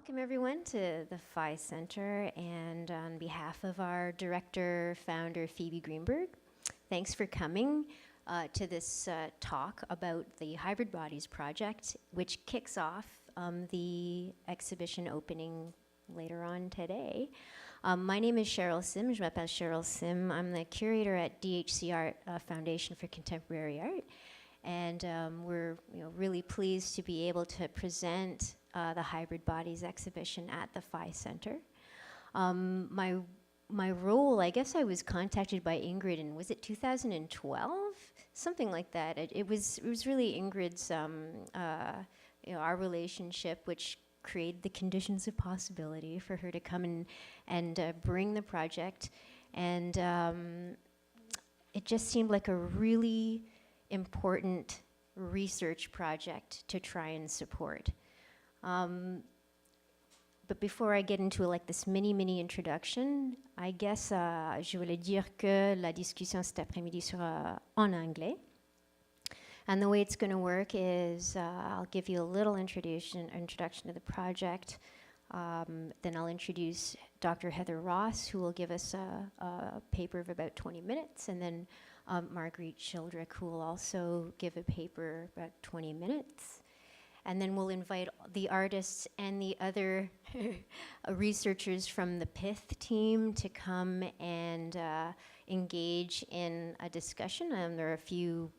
Welcome everyone to the PHI Center, and on behalf of our director, founder, Phoebe Greenberg, thanks for coming to this talk about the Hybrid Bodies Project, which kicks off the exhibition opening later on today. My name is Cheryl Sim. Je m'appelle Cheryl Sim. I'm the curator at DHC Art Foundation for Contemporary Art. And we're really pleased to be able to present the Hybrid Bodies exhibition at the PHI Center. My role, I guess I was contacted by Ingrid in, was it 2012? Something like that. It was really Ingrid's, our relationship, which created the conditions of possibility for her to come and bring the project. And it just seemed like a really important research project to try and support. But before I get into like this mini introduction, I guess je voulais dire que la discussion cet après-midi sera en anglais. And the way it's going to work is I'll give you a little introduction to the project. Then I'll introduce Dr. Heather Ross, who will give us a paper of about 20 minutes, and then Marguerite Childrick, who will also give a paper about 20 minutes. And then we'll invite the artists and the other researchers from the PITH team to come and engage in a discussion. There are a few,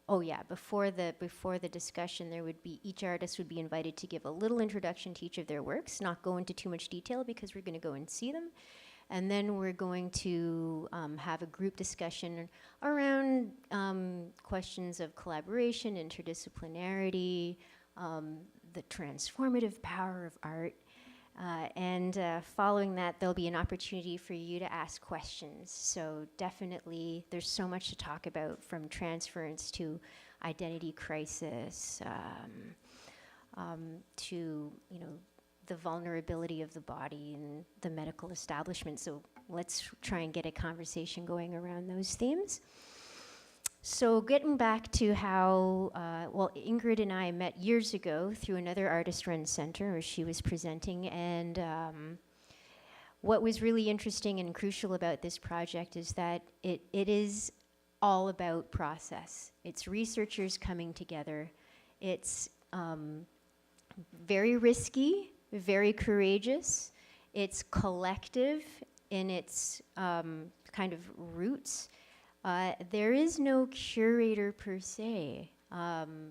before the discussion, there would be, each artist would be invited to give a little introduction to each of their works, not go into too much detail because we're going to go and see them. And then we're going to have a group discussion around questions of collaboration, interdisciplinarity, the transformative power of art. And following that, there'll be an opportunity for you to ask questions. So definitely, there's so much to talk about, from transference to identity crisis, to, the vulnerability of the body and the medical establishment. So let's try and get a conversation going around those themes. So getting back to how, Ingrid and I met years ago through another artist-run center where she was presenting, and what was really interesting and crucial about this project is that it is all about process. It's researchers coming together. It's very risky, very courageous. It's collective in its kind of roots. There is no curator per se.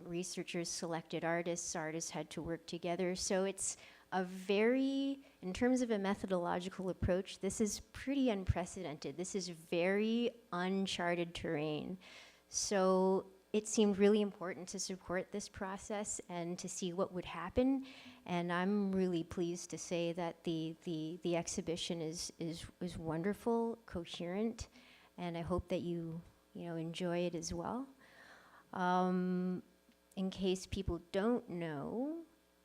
Researchers selected artists had to work together. So it's a very, in terms of a methodological approach, this is pretty unprecedented. This is very uncharted terrain. So it seemed really important to support this process and to see what would happen. And I'm really pleased to say that the exhibition is wonderful, coherent, and I hope that you enjoy it as well. In case people don't know,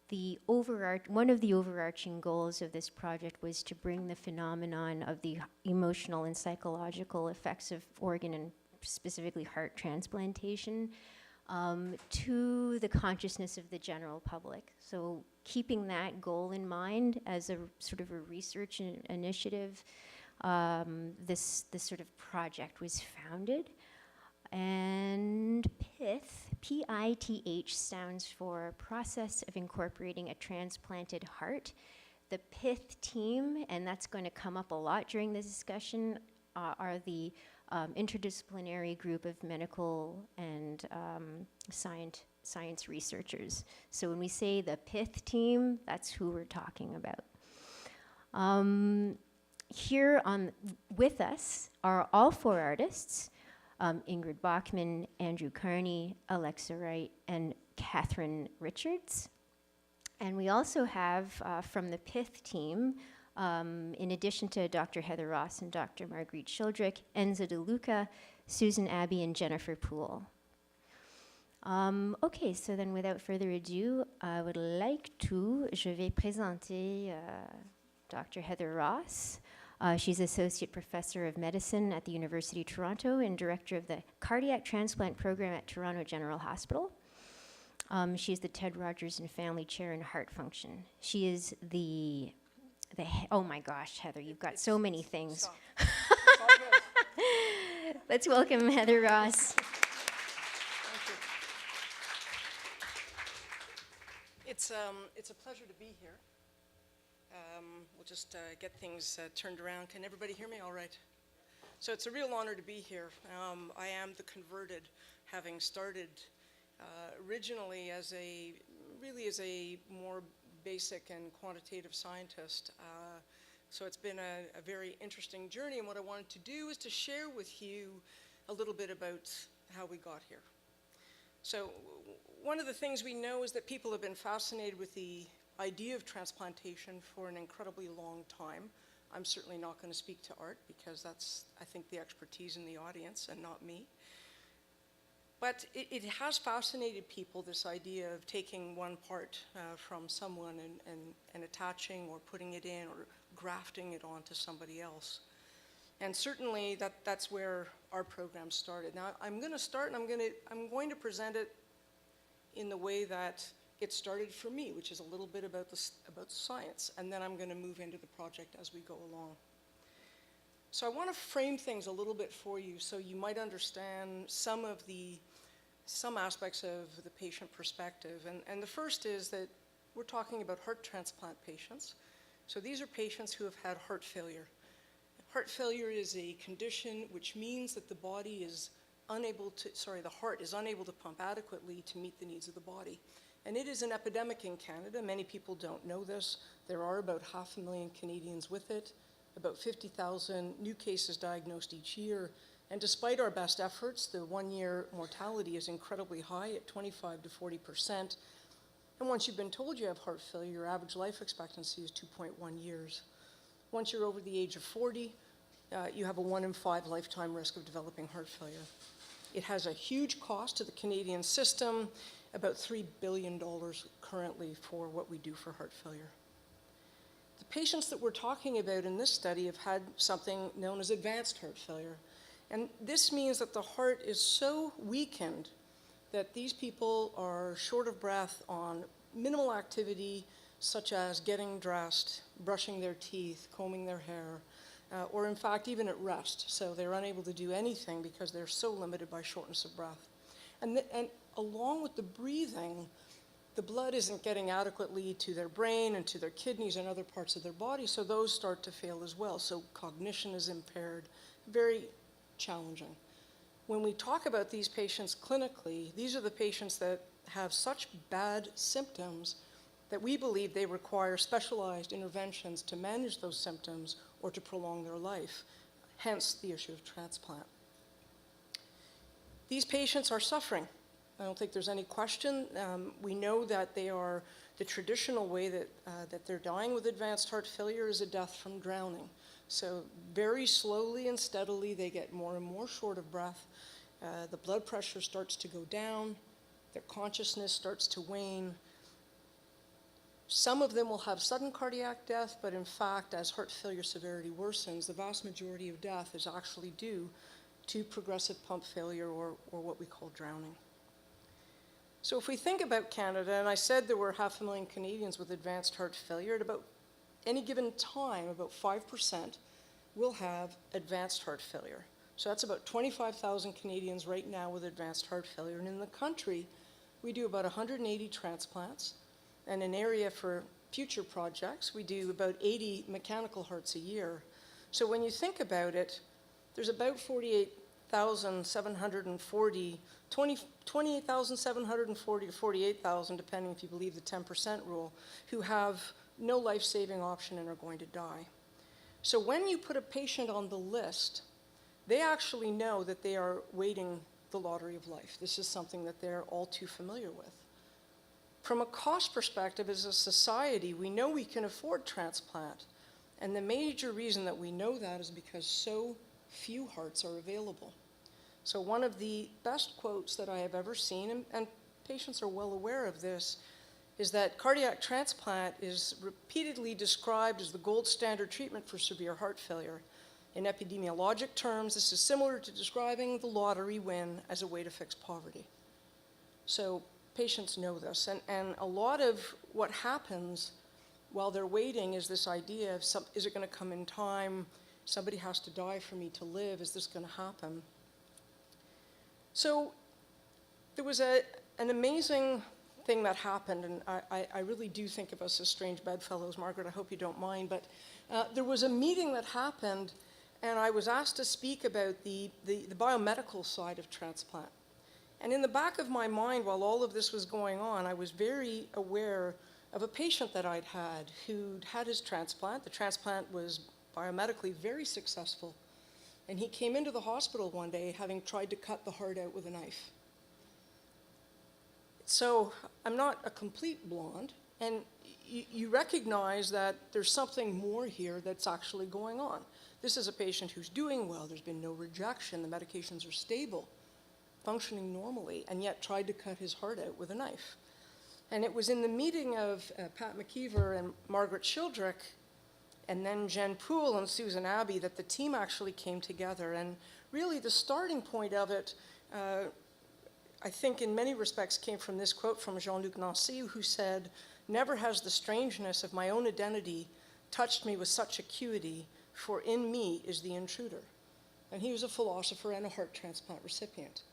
one of the overarching goals of this project was to bring the phenomenon of the emotional and psychological effects of organ and specifically heart transplantation to the consciousness of the general public. So keeping that goal in mind as a sort of a research initiative, this sort of project was founded. And PITH, P-I-T-H, stands for Process of Incorporating a Transplanted Heart. The PITH team, and that's going to come up a lot during the discussion, are the interdisciplinary group of medical and science researchers. So when we say the PITH team, that's who we're talking about. Here with us are all four artists, Ingrid Bachman, Andrew Carney, Alexa Wright, and Catherine Richards. And we also have from the PITH team, in addition to Dr. Heather Ross and Dr. Marguerite Childrick, Enza De Luca, Susan Abbey, and Jennifer Poole. Okay, so then without further ado, I would like je vais présenter Dr. Heather Ross. She's Associate Professor of Medicine at the University of Toronto and Director of the Cardiac Transplant Program at Toronto General Hospital. She's the Ted Rogers and Family Chair in Heart Function. She is oh my gosh, Heather, you've got so many things. Let's welcome Heather Ross. It's a pleasure to be here. We'll just get things turned around. Can everybody hear me all right? So it's a real honor to be here. I am the converted, having started originally as a more basic and quantitative scientist. So it's been a very interesting journey, and what I wanted to do is to share with you a little bit about how we got here. So one of the things we know is that people have been fascinated with the idea of transplantation for an incredibly long time. I'm certainly not going to speak to art because that's, I think, the expertise in the audience and not me. But it has fascinated people, this idea of taking one part from someone and attaching or putting it in or grafting it onto somebody else. And certainly that's where our program started. Now I'm going to start, and I'm going to present it in the way that it started for me, which is a little bit about science, and then I'm going to move into the project as we go along. So I want to frame things a little bit for you so you might understand some aspects of the patient perspective. And the first is that we're talking about heart transplant patients. So these are patients who have had heart failure. Heart failure is a condition which means that the heart is unable to pump adequately to meet the needs of the body. And it is an epidemic in Canada. Many people don't know this. There are about 500,000 Canadians with it, about 50,000 new cases diagnosed each year. And despite our best efforts, the one-year mortality is incredibly high at 25 to 40%. And once you've been told you have heart failure, your average life expectancy is 2.1 years. Once you're over the age of 40, you have a 1 in 5 lifetime risk of developing heart failure. It has a huge cost to the Canadian system, about $3 billion currently for what we do for heart failure. The patients that we're talking about in this study have had something known as advanced heart failure. And this means that the heart is so weakened that these people are short of breath on minimal activity, such as getting dressed, brushing their teeth, combing their hair, or in fact even at rest. So they're unable to do anything because they're so limited by shortness of breath. And along with the breathing, the blood isn't getting adequately to their brain and to their kidneys and other parts of their body, so those start to fail as well. So cognition is impaired, very challenging. When we talk about these patients clinically, these are the patients that have such bad symptoms that we believe they require specialized interventions to manage those symptoms or to prolong their life, hence the issue of transplant. These patients are suffering. I don't think there's any question. We know that they are, the traditional way that they're dying with advanced heart failure is a death from drowning. So very slowly and steadily they get more and more short of breath. The blood pressure starts to go down. Their consciousness starts to wane. Some of them will have sudden cardiac death, but in fact, as heart failure severity worsens, the vast majority of death is actually due to progressive pump failure or what we call drowning. So if we think about Canada, and I said there were 500,000 Canadians with advanced heart failure, at about any given time, about 5% will have advanced heart failure. So that's about 25,000 Canadians right now with advanced heart failure. And in the country, we do about 180 transplants. And an area for future projects, we do about 80 mechanical hearts a year. So when you think about it, there's about 28,740 to 48,000, depending if you believe the 10% rule, who have no life-saving option and are going to die. So when you put a patient on the list, they actually know that they are waiting the lottery of life. This is something that they're all too familiar with. From a cost perspective, as a society, we know we can afford transplant. And the major reason that we know that is because so few hearts are available. So one of the best quotes that I have ever seen, and patients are well aware of this, is that cardiac transplant is repeatedly described as the gold standard treatment for severe heart failure. In epidemiologic terms, this is similar to describing the lottery win as a way to fix poverty. So patients know this, and a lot of what happens while they're waiting is this idea of, is it going to come in time? Somebody has to die for me to live. Is this going to happen? So there was an amazing thing that happened, and I really do think of us as strange bedfellows, Margaret, I hope you don't mind, but there was a meeting that happened, and I was asked to speak about the biomedical side of transplant. And in the back of my mind, while all of this was going on, I was very aware of a patient that I'd had who'd had his transplant. The transplant was biomedically very successful. And he came into the hospital one day having tried to cut the heart out with a knife. So I'm not a complete blonde, and you recognize that there's something more here that's actually going on. This is a patient who's doing well. There's been no rejection. The medications are stable, functioning normally, and yet tried to cut his heart out with a knife. And it was in the meeting of Pat McKeever and Margaret Shildrick, and then Jen Poole and Susan Abbey, that the team actually came together. And really the starting point of it, I think in many respects came from this quote from Jean-Luc Nancy, who said, "Never has the strangeness of my own identity touched me with such acuity, for in me is the intruder." And he was a philosopher and a heart transplant recipient.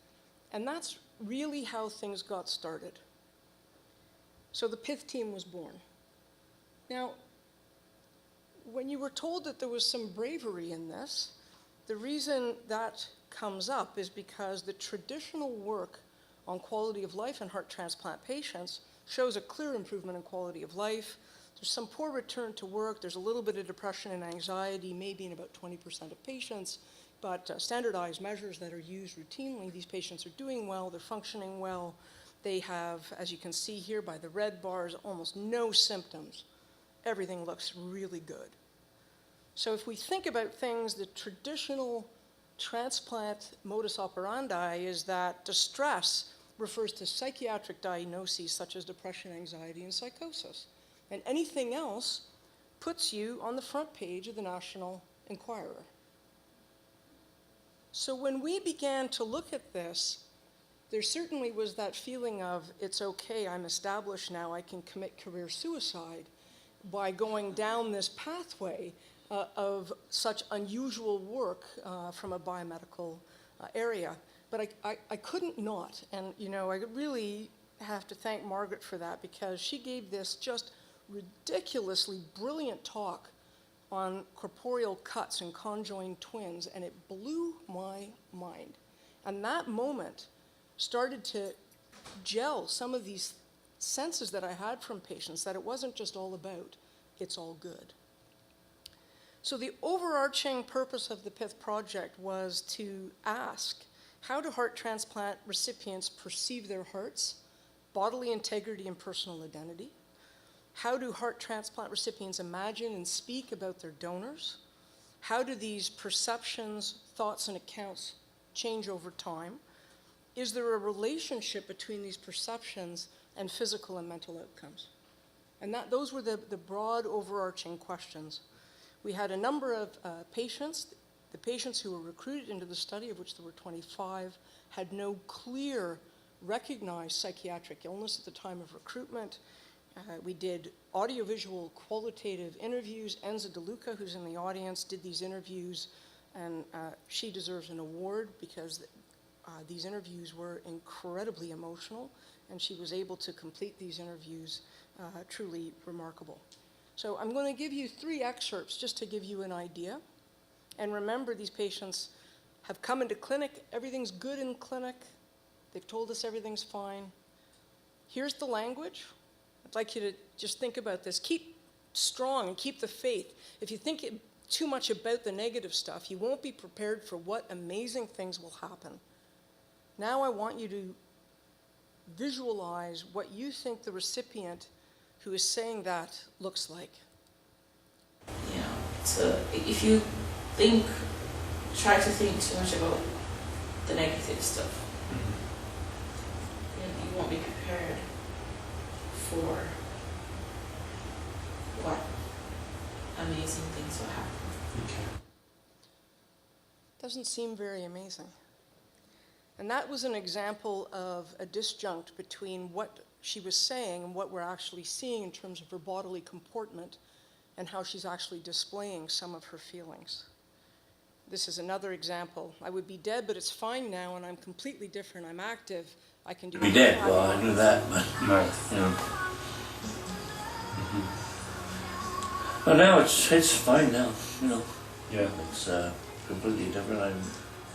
And that's really how things got started. So the PITH team was born. Now, when you were told that there was some bravery in this, the reason that comes up is because the traditional work on quality of life in heart transplant patients shows a clear improvement in quality of life. There's some poor return to work. There's a little bit of depression and anxiety, maybe in about 20% of patients, but standardized measures that are used routinely. These patients are doing well, they're functioning well. They have, as you can see here by the red bars, almost no symptoms. Everything looks really good. So if we think about things, the traditional transplant modus operandi is that distress refers to psychiatric diagnoses such as depression, anxiety, and psychosis. And anything else puts you on the front page of the National Enquirer. So when we began to look at this, there certainly was that feeling of, it's okay, I'm established now, I can commit career suicide by going down this pathway of such unusual work from a biomedical area. But I couldn't not, and I really have to thank Margaret for that, because she gave this just ridiculously brilliant talk on corporeal cuts and conjoined twins, and it blew my mind. And that moment started to gel some of these senses that I had from patients, that it wasn't just all about, it's all good. So the overarching purpose of the PITH project was to ask, how do heart transplant recipients perceive their hearts, bodily integrity, and personal identity? How do heart transplant recipients imagine and speak about their donors? How do these perceptions, thoughts, and accounts change over time? Is there a relationship between these perceptions and physical and mental outcomes? And those were the broad overarching questions. We had a number of patients. The patients who were recruited into the study, of which there were 25, had no clear recognized psychiatric illness at the time of recruitment. We did audiovisual qualitative interviews. Enza DeLuca, who's in the audience, did these interviews, and she deserves an award because these interviews were incredibly emotional, and she was able to complete these interviews truly remarkable. So I'm going to give you 3 excerpts just to give you an idea. And remember, these patients have come into clinic. Everything's good in clinic. They've told us everything's fine. Here's the language. I'd like you to just think about this. Keep strong and keep the faith. If you think too much about the negative stuff, you won't be prepared for what amazing things will happen. Now I want you to visualize what you think the recipient who is saying that looks like. Yeah, so if you try to think too much about the negative stuff, then you won't be prepared for what amazing things will happen. Okay. Doesn't seem very amazing. And that was an example of a disjunct between what she was saying and what we're actually seeing in terms of her bodily comportment and how she's actually displaying some of her feelings. This is another example. I would be dead, but it's fine now, and I'm completely different. I'm active. I can do Be dead. Well, I knew that, but Right. you know. But now it's fine now. You know, Yeah. it's completely different. I'm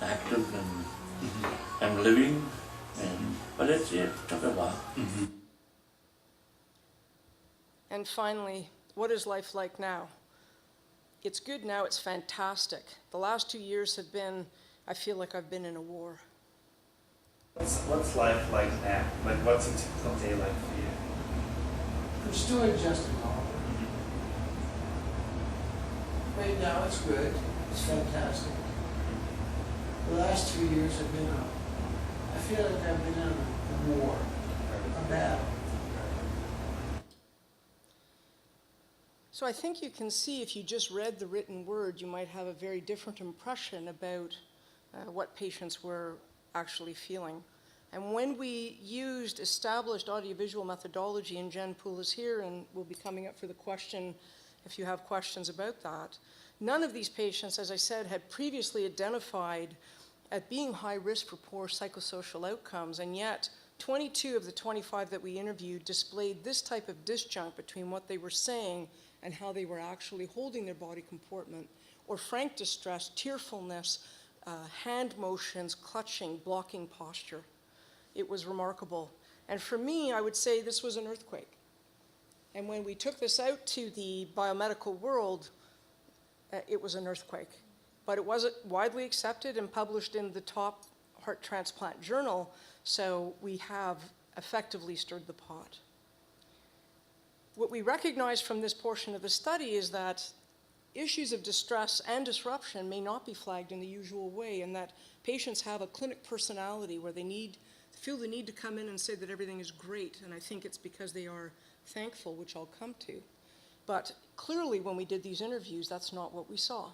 active and I'm living, but it took a while. And finally, what is life like now? It's good now, it's fantastic. The last 2 years have been, I feel like I've been in a war. What's life like now? Like, what's a typical day like for you? I'm still adjusting all of it. Right now, it's good. It's fantastic. The last 2 years have been I feel like I've been in a war, a battle. So I think you can see if you just read the written word, you might have a very different impression about what patients were actually feeling. And when we used established audiovisual methodology, and Jen Poole is here and will be coming up for the question if you have questions about that, none of these patients, as I said, had previously identified as being high risk for poor psychosocial outcomes, and yet 22 of the 25 that we interviewed displayed this type of disjunct between what they were saying and how they were actually holding their body comportment, or frank distress, tearfulness, hand motions, clutching, blocking posture. It was remarkable. And for me, I would say this was an earthquake. And when we took this out to the biomedical world, it was an earthquake. But it wasn't widely accepted and published in the top heart transplant journal, so we have effectively stirred the pot. What we recognize from this portion of the study is that issues of distress and disruption may not be flagged in the usual way, and that patients have a clinic personality where they feel the need to come in and say that everything is great, and I think it's because they are thankful, which I'll come to. But clearly when we did these interviews, that's not what we saw.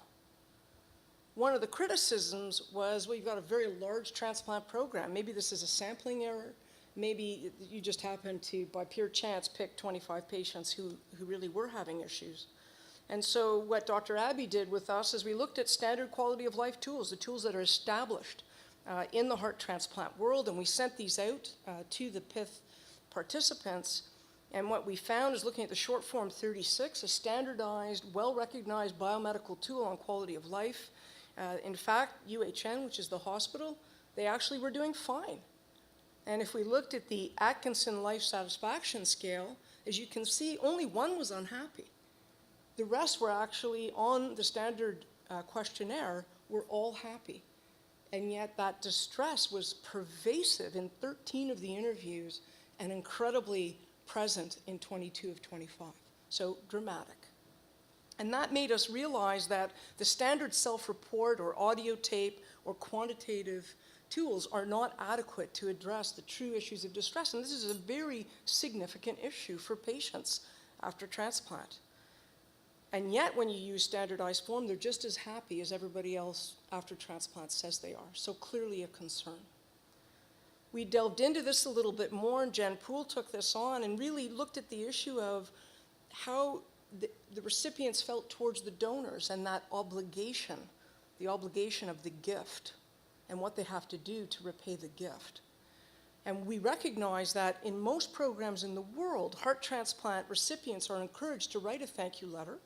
One of the criticisms was, well, you've got a very large transplant program. Maybe this is a sampling error. Maybe you just happened to, by pure chance, pick 25 patients who really were having issues. And so what Dr. Abbey did with us is we looked at standard quality of life tools, the tools that are established in the heart transplant world, and we sent these out to the PITH participants. And what we found is, looking at the short form 36, a standardized, well-recognized biomedical tool on quality of life. In fact, UHN, which is the hospital, they actually were doing fine. And if we looked at the Atkinson Life Satisfaction Scale, as you can see, only one was unhappy. The rest were actually on the standard questionnaire, were all happy. And yet that distress was pervasive in 13 of the interviews and incredibly present in 22 of 25. So dramatic. And that made us realize that the standard self-report or audio tape or quantitative tools are not adequate to address the true issues of distress. And this is a very significant issue for patients after transplant. And yet when you use standardized form, they're just as happy as everybody else after transplant says they are. So clearly a concern. We delved into this a little bit more, and Jen Poole took this on and really looked at the issue of how the recipients felt towards the donors and that obligation, the obligation of the gift, and what they have to do to repay the gift. And we recognize that in most programs in the world, heart transplant recipients are encouraged to write a thank you letter.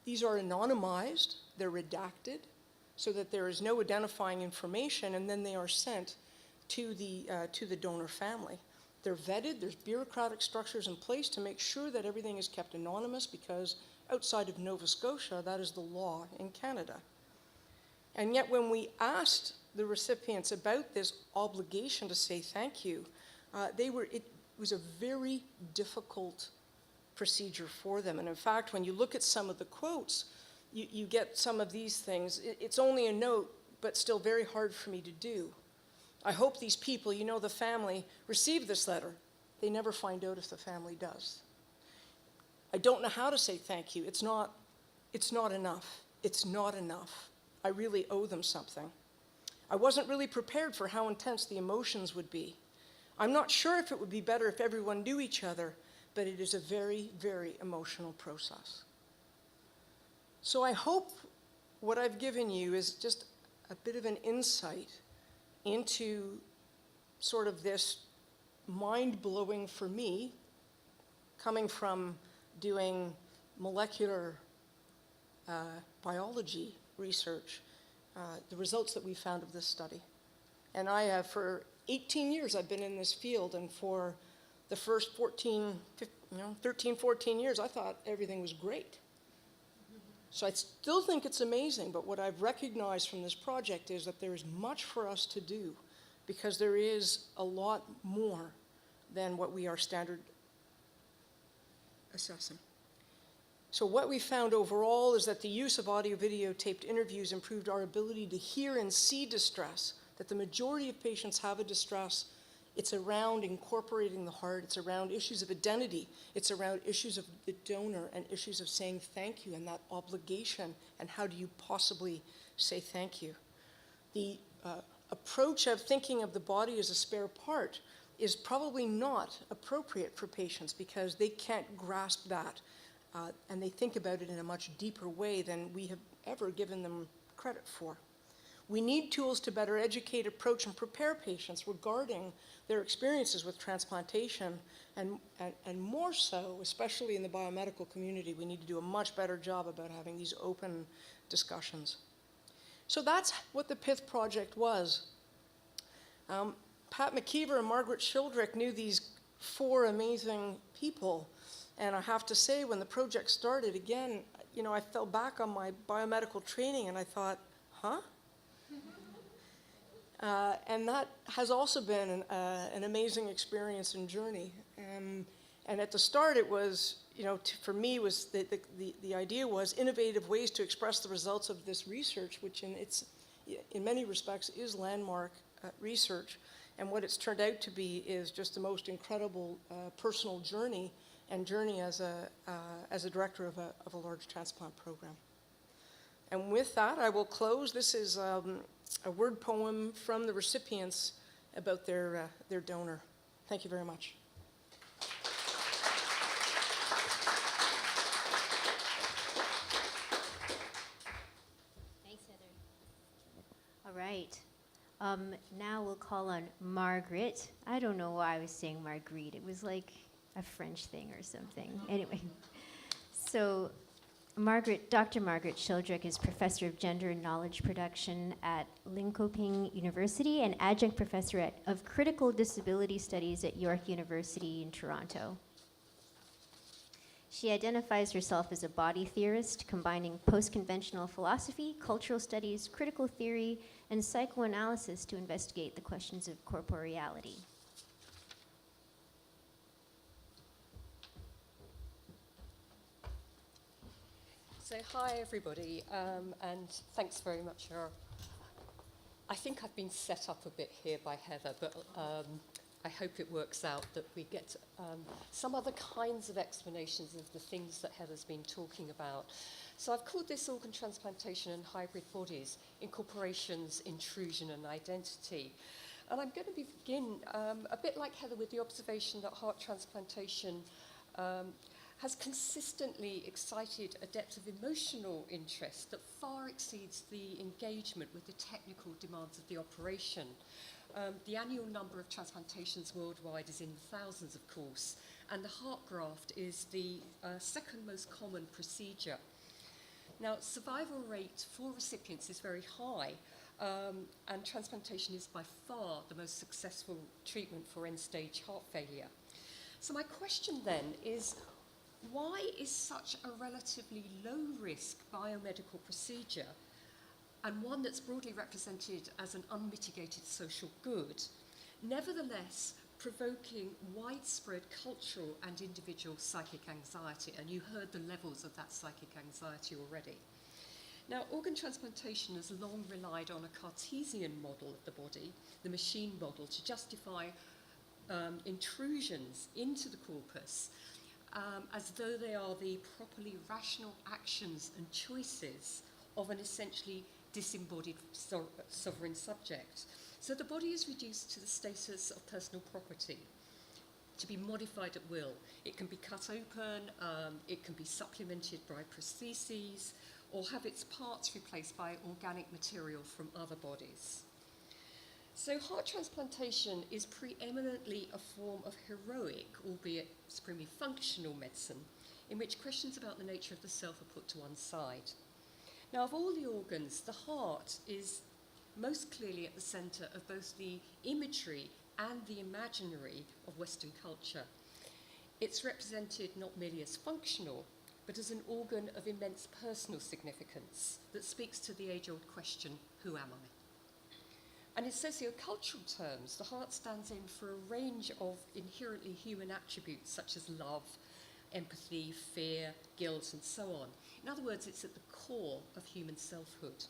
These are anonymized, they're redacted, so that there is no identifying information, and then they are sent to the donor family. They're vetted, there's bureaucratic structures in place to make sure that everything is kept anonymous, because outside of Nova Scotia, that is the law in Canada. And yet when we asked the recipients about this obligation to say thank you, it was a very difficult procedure for them. And in fact, when you look at some of the quotes, you get some of these things. It's only a note, but still very hard for me to do. I hope these people, the family, receive this letter. They never find out if the family does. I don't know how to say thank you. It's not enough. It's not enough. I really owe them something. I wasn't really prepared for how intense the emotions would be. I'm not sure if it would be better if everyone knew each other, but it is a very, very emotional process. So I hope what I've given you is just a bit of an insight into sort of this mind-blowing, for me, coming from doing molecular biology research, the results that we found of this study. And I have, for 18 years, I've been in this field, and for the first 13, 14 years, I thought everything was great. So I still think it's amazing, but what I've recognized from this project is that there is much for us to do, because there is a lot more than what we are standard assessing. So what we found overall is that the use of audio-video taped interviews improved our ability to hear and see distress, that the majority of patients have a distress. It's around incorporating the heart, it's around issues of identity, it's around issues of the donor and issues of saying thank you and that obligation, and how do you possibly say thank you. The approach of thinking of the body as a spare part is probably not appropriate for patients because they can't grasp that. And they think about it in a much deeper way than we have ever given them credit for. We need tools to better educate, approach, and prepare patients regarding their experiences with transplantation, and more so, especially in the biomedical community, we need to do a much better job about having these open discussions. So that's what the PITH project was. Pat McKeever and Margaret Shildrick knew these 4 amazing people. And I have to say, when the project started, again, I fell back on my biomedical training and I thought, huh? And that has also been an amazing experience and journey. And at the start, it was, for me, was the idea was innovative ways to express the results of this research, which in many respects is landmark research. And what it's turned out to be is just the most incredible personal journey as a director of a large transplant program. And with that, I will close. This is a word poem from the recipients about their donor. Thank you very much. Thanks, Heather. All right. Now we'll call on Margaret. I don't know why I was saying Marguerite. It was like a French thing or something. Anyway, so Dr. Margaret Shildrick is Professor of Gender and Knowledge Production at Linköping University and Adjunct Professor of Critical Disability Studies at York University in Toronto. She identifies herself as a body theorist, combining post-conventional philosophy, cultural studies, critical theory, and psychoanalysis to investigate the questions of corporeality. So hi everybody, and thanks very much for, I think I've been set up a bit here by Heather, but I hope it works out that we get some other kinds of explanations of the things that Heather's been talking about. So I've called this organ transplantation and hybrid bodies, incorporations, intrusion and identity. And I'm going to begin a bit like Heather with the observation that heart transplantation has consistently excited a depth of emotional interest that far exceeds the engagement with the technical demands of the operation. The annual number of transplantations worldwide is in thousands, of course, and the heart graft is the second most common procedure. Now, survival rate for recipients is very high, and transplantation is by far the most successful treatment for end-stage heart failure. So my question then is, why is such a relatively low-risk biomedical procedure, and one that's broadly represented as an unmitigated social good, nevertheless provoking widespread cultural and individual psychic anxiety? And you heard the levels of that psychic anxiety already. Now, organ transplantation has long relied on a Cartesian model of the body, the machine model, to justify intrusions into the corpus, as though they are the properly rational actions and choices of an essentially disembodied sovereign subject. So the body is reduced to the status of personal property, to be modified at will. It can be cut open, it can be supplemented by prostheses, or have its parts replaced by organic material from other bodies. So heart transplantation is preeminently a form of heroic, albeit supremely functional medicine, in which questions about the nature of the self are put to one side. Now, of all the organs, the heart is most clearly at the centre of both the imagery and the imaginary of Western culture. It's represented not merely as functional, but as an organ of immense personal significance that speaks to the age-old question, who am I? And in sociocultural terms, the heart stands in for a range of inherently human attributes such as love, empathy, fear, guilt, and so on. In other words, it's at the core of human selfhood.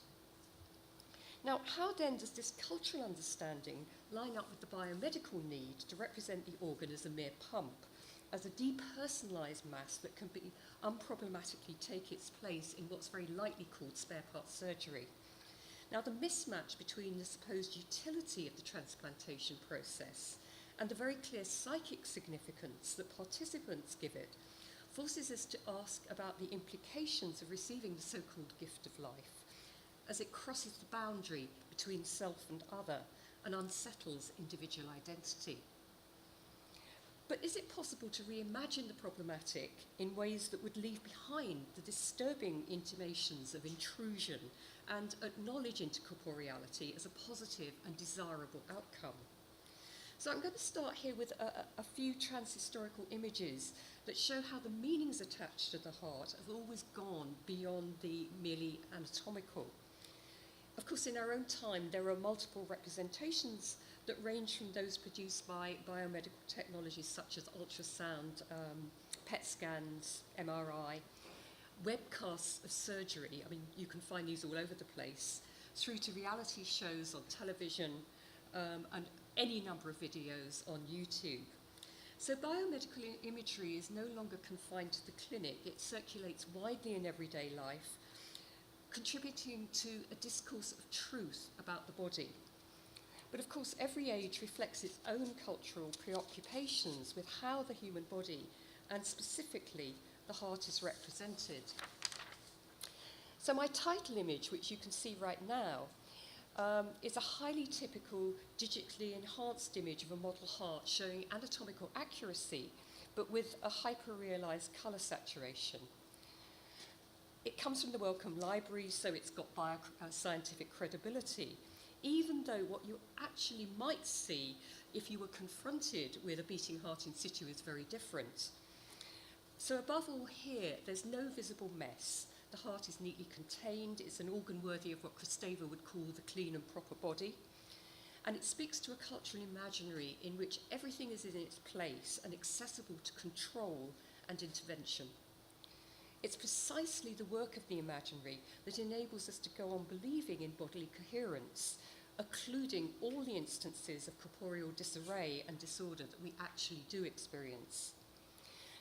Now, how then does this cultural understanding line up with the biomedical need to represent the organ as a mere pump, as a depersonalised mass that can be unproblematically take its place in what's very lightly called spare part surgery? Now, the mismatch between the supposed utility of the transplantation process and the very clear psychic significance that participants give it forces us to ask about the implications of receiving the so-called gift of life as it crosses the boundary between self and other and unsettles individual identity. But is it possible to reimagine the problematic in ways that would leave behind the disturbing intimations of intrusion and acknowledge intercorporeality as a positive and desirable outcome? So I'm going to start here with a few transhistorical images that show how the meanings attached to the heart have always gone beyond the merely anatomical. Of course, in our own time, there are multiple representations that range from those produced by biomedical technologies such as ultrasound, PET scans, MRI, webcasts of surgery. I mean, you can find these all over the place, through to reality shows on television and any number of videos on YouTube. So biomedical imagery is no longer confined to the clinic. It circulates widely in everyday life, contributing to a discourse of truth about the body. But of course, every age reflects its own cultural preoccupations with how the human body, and specifically the heart, is represented. So my title image, which you can see right now, is a highly typical digitally enhanced image of a model heart showing anatomical accuracy, but with a hyper-realized color saturation. It comes from the Wellcome Library, so it's got scientific credibility, even though what you actually might see if you were confronted with a beating heart in situ is very different. So above all here, there's no visible mess. The heart is neatly contained. It's an organ worthy of what Kristeva would call the clean and proper body. And it speaks to a cultural imaginary in which everything is in its place and accessible to control and intervention. It's precisely the work of the imaginary that enables us to go on believing in bodily coherence, occluding all the instances of corporeal disarray and disorder that we actually do experience.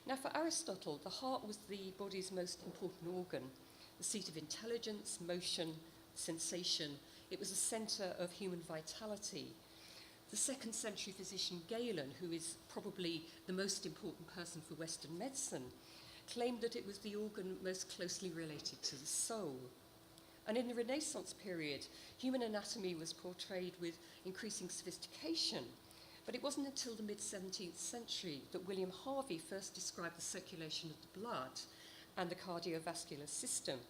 Now, for Aristotle, the heart was the body's most important organ, the seat of intelligence, motion, sensation. It was a centre of human vitality. The 2nd century physician Galen, who is probably the most important person for Western medicine, claimed that it was the organ most closely related to the soul. And in the Renaissance period, human anatomy was portrayed with increasing sophistication. But it wasn't until the mid-17th century that William Harvey first described the circulation of the blood and the cardiovascular system.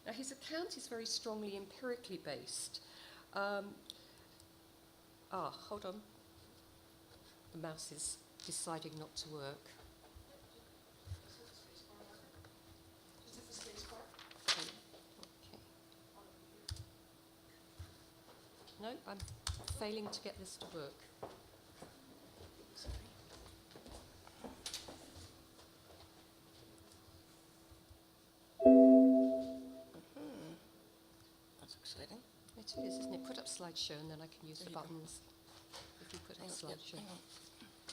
Now, his account is very strongly empirically based. Hold on. The mouse is deciding not to work. Okay. No, I'm failing to get this to work. That's exciting. It is, isn't it? Put up slideshow and then I can use the buttons. If you put up slideshow. Hang on.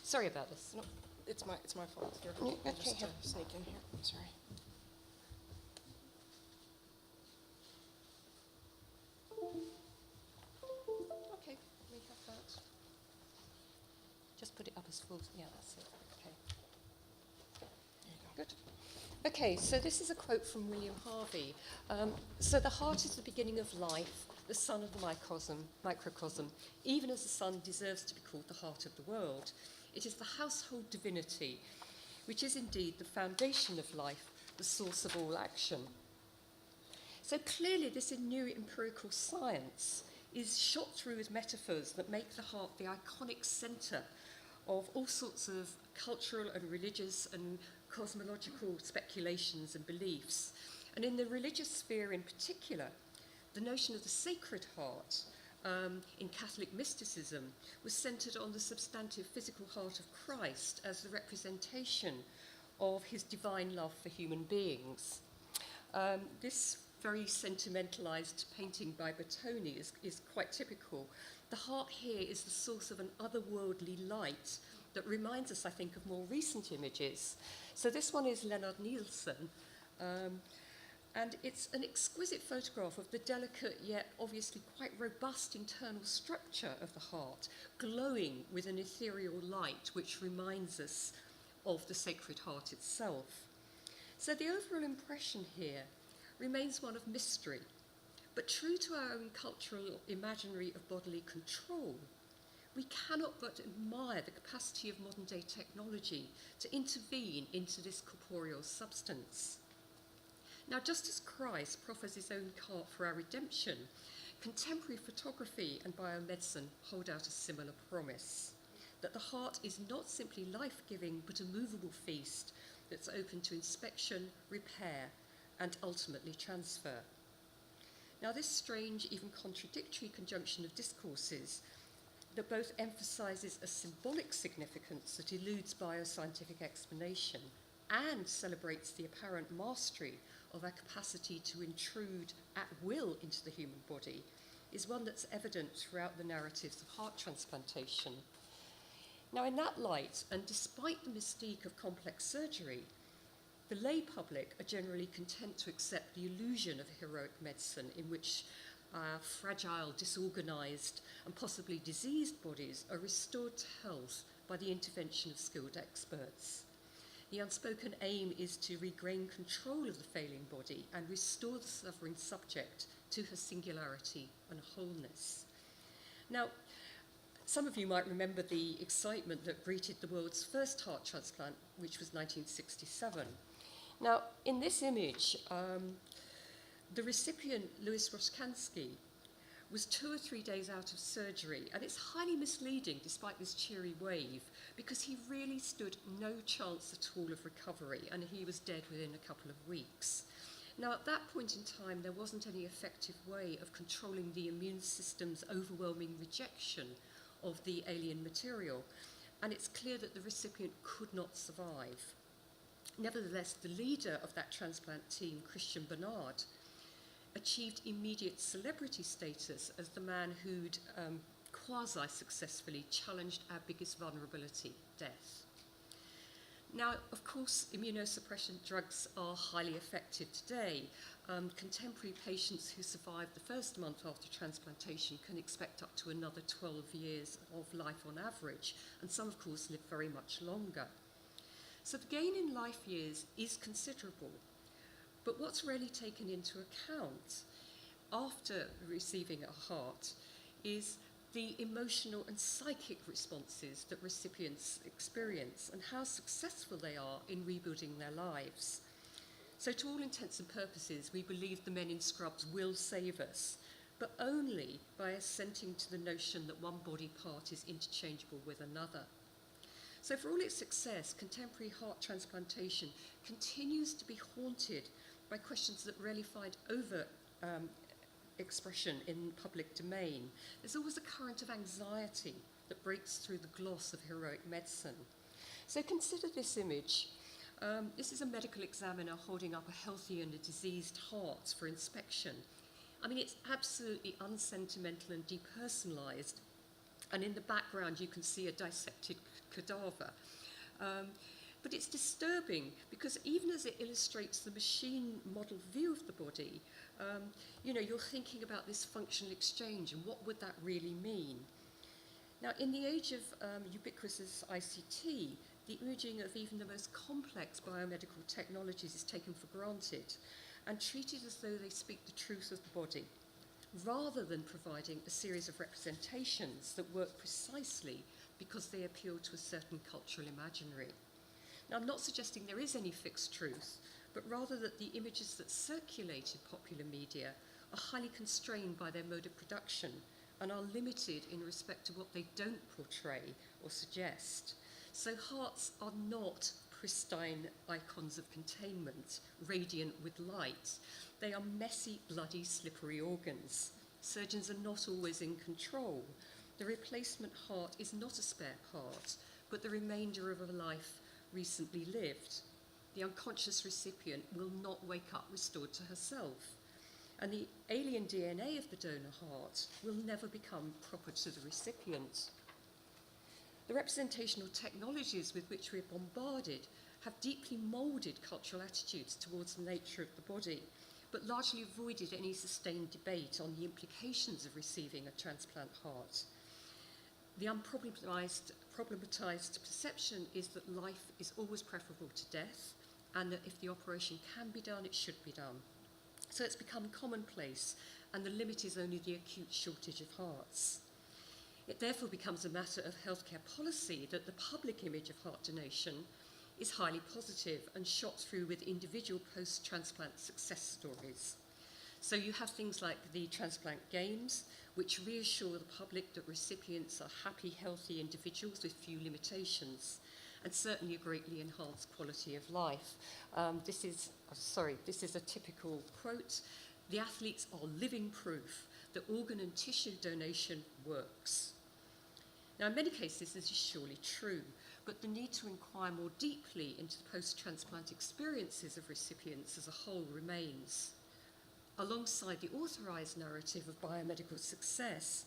Sorry about this. No, it's my fault. Here, Mm, I'll okay, just here. sneak in here. I'm sorry. we have that? Just put it up as full. Yeah, that's it. Okay. Good. Okay, so this is a quote from William Harvey. So the heart is the beginning of life, the sun of the microcosm. Even as the sun deserves to be called the heart of the world, it is the household divinity, which is indeed the foundation of life, the source of all action. So clearly this new empirical science is shot through with metaphors that make the heart the iconic centre of all sorts of cultural and religious and cosmological speculations and beliefs. And in the religious sphere in particular, the notion of the Sacred Heart in Catholic mysticism was centred on the substantive physical heart of Christ as the representation of his divine love for human beings. This very sentimentalised painting by Bertoni is quite typical. The heart here is the source of an otherworldly light that reminds us, I think, of more recent images. So this one is Leonard Nielsen, and it's an exquisite photograph of the delicate yet obviously quite robust internal structure of the heart, glowing with an ethereal light which reminds us of the Sacred Heart itself. So the overall impression here remains one of mystery, but true to our own cultural imaginary of bodily control, we cannot but admire the capacity of modern day technology to intervene into this corporeal substance. Now, just as Christ proffers his own heart for our redemption, contemporary photography and biomedicine hold out a similar promise, that the heart is not simply life-giving, but a movable feast that's open to inspection, repair, and ultimately transfer. Now, this strange, even contradictory conjunction of discourses that both emphasises a symbolic significance that eludes bioscientific explanation and celebrates the apparent mastery of our capacity to intrude at will into the human body is one that's evident throughout the narratives of heart transplantation. Now, in that light, and despite the mystique of complex surgery, the lay public are generally content to accept the illusion of heroic medicine in which our fragile, disorganised, and possibly diseased bodies are restored to health by the intervention of skilled experts. The unspoken aim is to regain control of the failing body and restore the suffering subject to her singularity and wholeness. Now, some of you might remember the excitement that greeted the world's first heart transplant, which was 1967. Now, in this image, the recipient, Louis Roszkanski, was 2 or 3 days out of surgery, and it's highly misleading despite this cheery wave, because he really stood no chance at all of recovery, and he was dead within a couple of weeks. Now, at that point in time, there wasn't any effective way of controlling the immune system's overwhelming rejection of the alien material, and it's clear that the recipient could not survive. Nevertheless, the leader of that transplant team, Christian Bernard, achieved immediate celebrity status as the man who'd quasi-successfully challenged our biggest vulnerability, death. Now, of course, immunosuppression drugs are highly effective today. Contemporary patients who survive the first month after transplantation can expect up to another 12 years of life on average, and some, of course, live very much longer. So the gain in life years is considerable, but what's rarely taken into account after receiving a heart is the emotional and psychic responses that recipients experience and how successful they are in rebuilding their lives. So to all intents and purposes, we believe the men in scrubs will save us, but only by assenting to the notion that one body part is interchangeable with another. So for all its success, contemporary heart transplantation continues to be haunted by questions that rarely find overt expression in public domain. There's always a current of anxiety that breaks through the gloss of heroic medicine. So consider this image. This is a medical examiner holding up a healthy and a diseased heart for inspection. I mean, it's absolutely unsentimental and depersonalised. And in the background, you can see a dissected cadaver. But it's disturbing because even as it illustrates the machine model view of the body, you're thinking about this functional exchange and what would that really mean? Now, in the age of ubiquitous ICT, the imaging of even the most complex biomedical technologies is taken for granted and treated as though they speak the truth of the body, rather than providing a series of representations that work precisely because they appeal to a certain cultural imaginary. Now, I'm not suggesting there is any fixed truth, but rather that the images that circulate in popular media are highly constrained by their mode of production and are limited in respect to what they don't portray or suggest. So hearts are not pristine icons of containment, radiant with light. They are messy, bloody, slippery organs. Surgeons are not always in control. The replacement heart is not a spare part, but the remainder of a life recently lived. The unconscious recipient will not wake up restored to herself. And the alien DNA of the donor heart will never become proper to the recipient. The representational technologies with which we're bombarded have deeply moulded cultural attitudes towards the nature of the body, but largely avoided any sustained debate on the implications of receiving a transplant heart. The unproblematized perception is that life is always preferable to death, and that if the operation can be done, it should be done. So it's become commonplace, and the limit is only the acute shortage of hearts. It therefore becomes a matter of healthcare policy that the public image of heart donation is highly positive and shot through with individual post-transplant success stories. So you have things like the transplant games, which reassure the public that recipients are happy, healthy individuals with few limitations, and certainly a greatly enhanced quality of life. This is a typical quote. The athletes are living proof that organ and tissue donation works. Now, in many cases, this is surely true, but the need to inquire more deeply into the post-transplant experiences of recipients as a whole remains. Alongside the authorised narrative of biomedical success,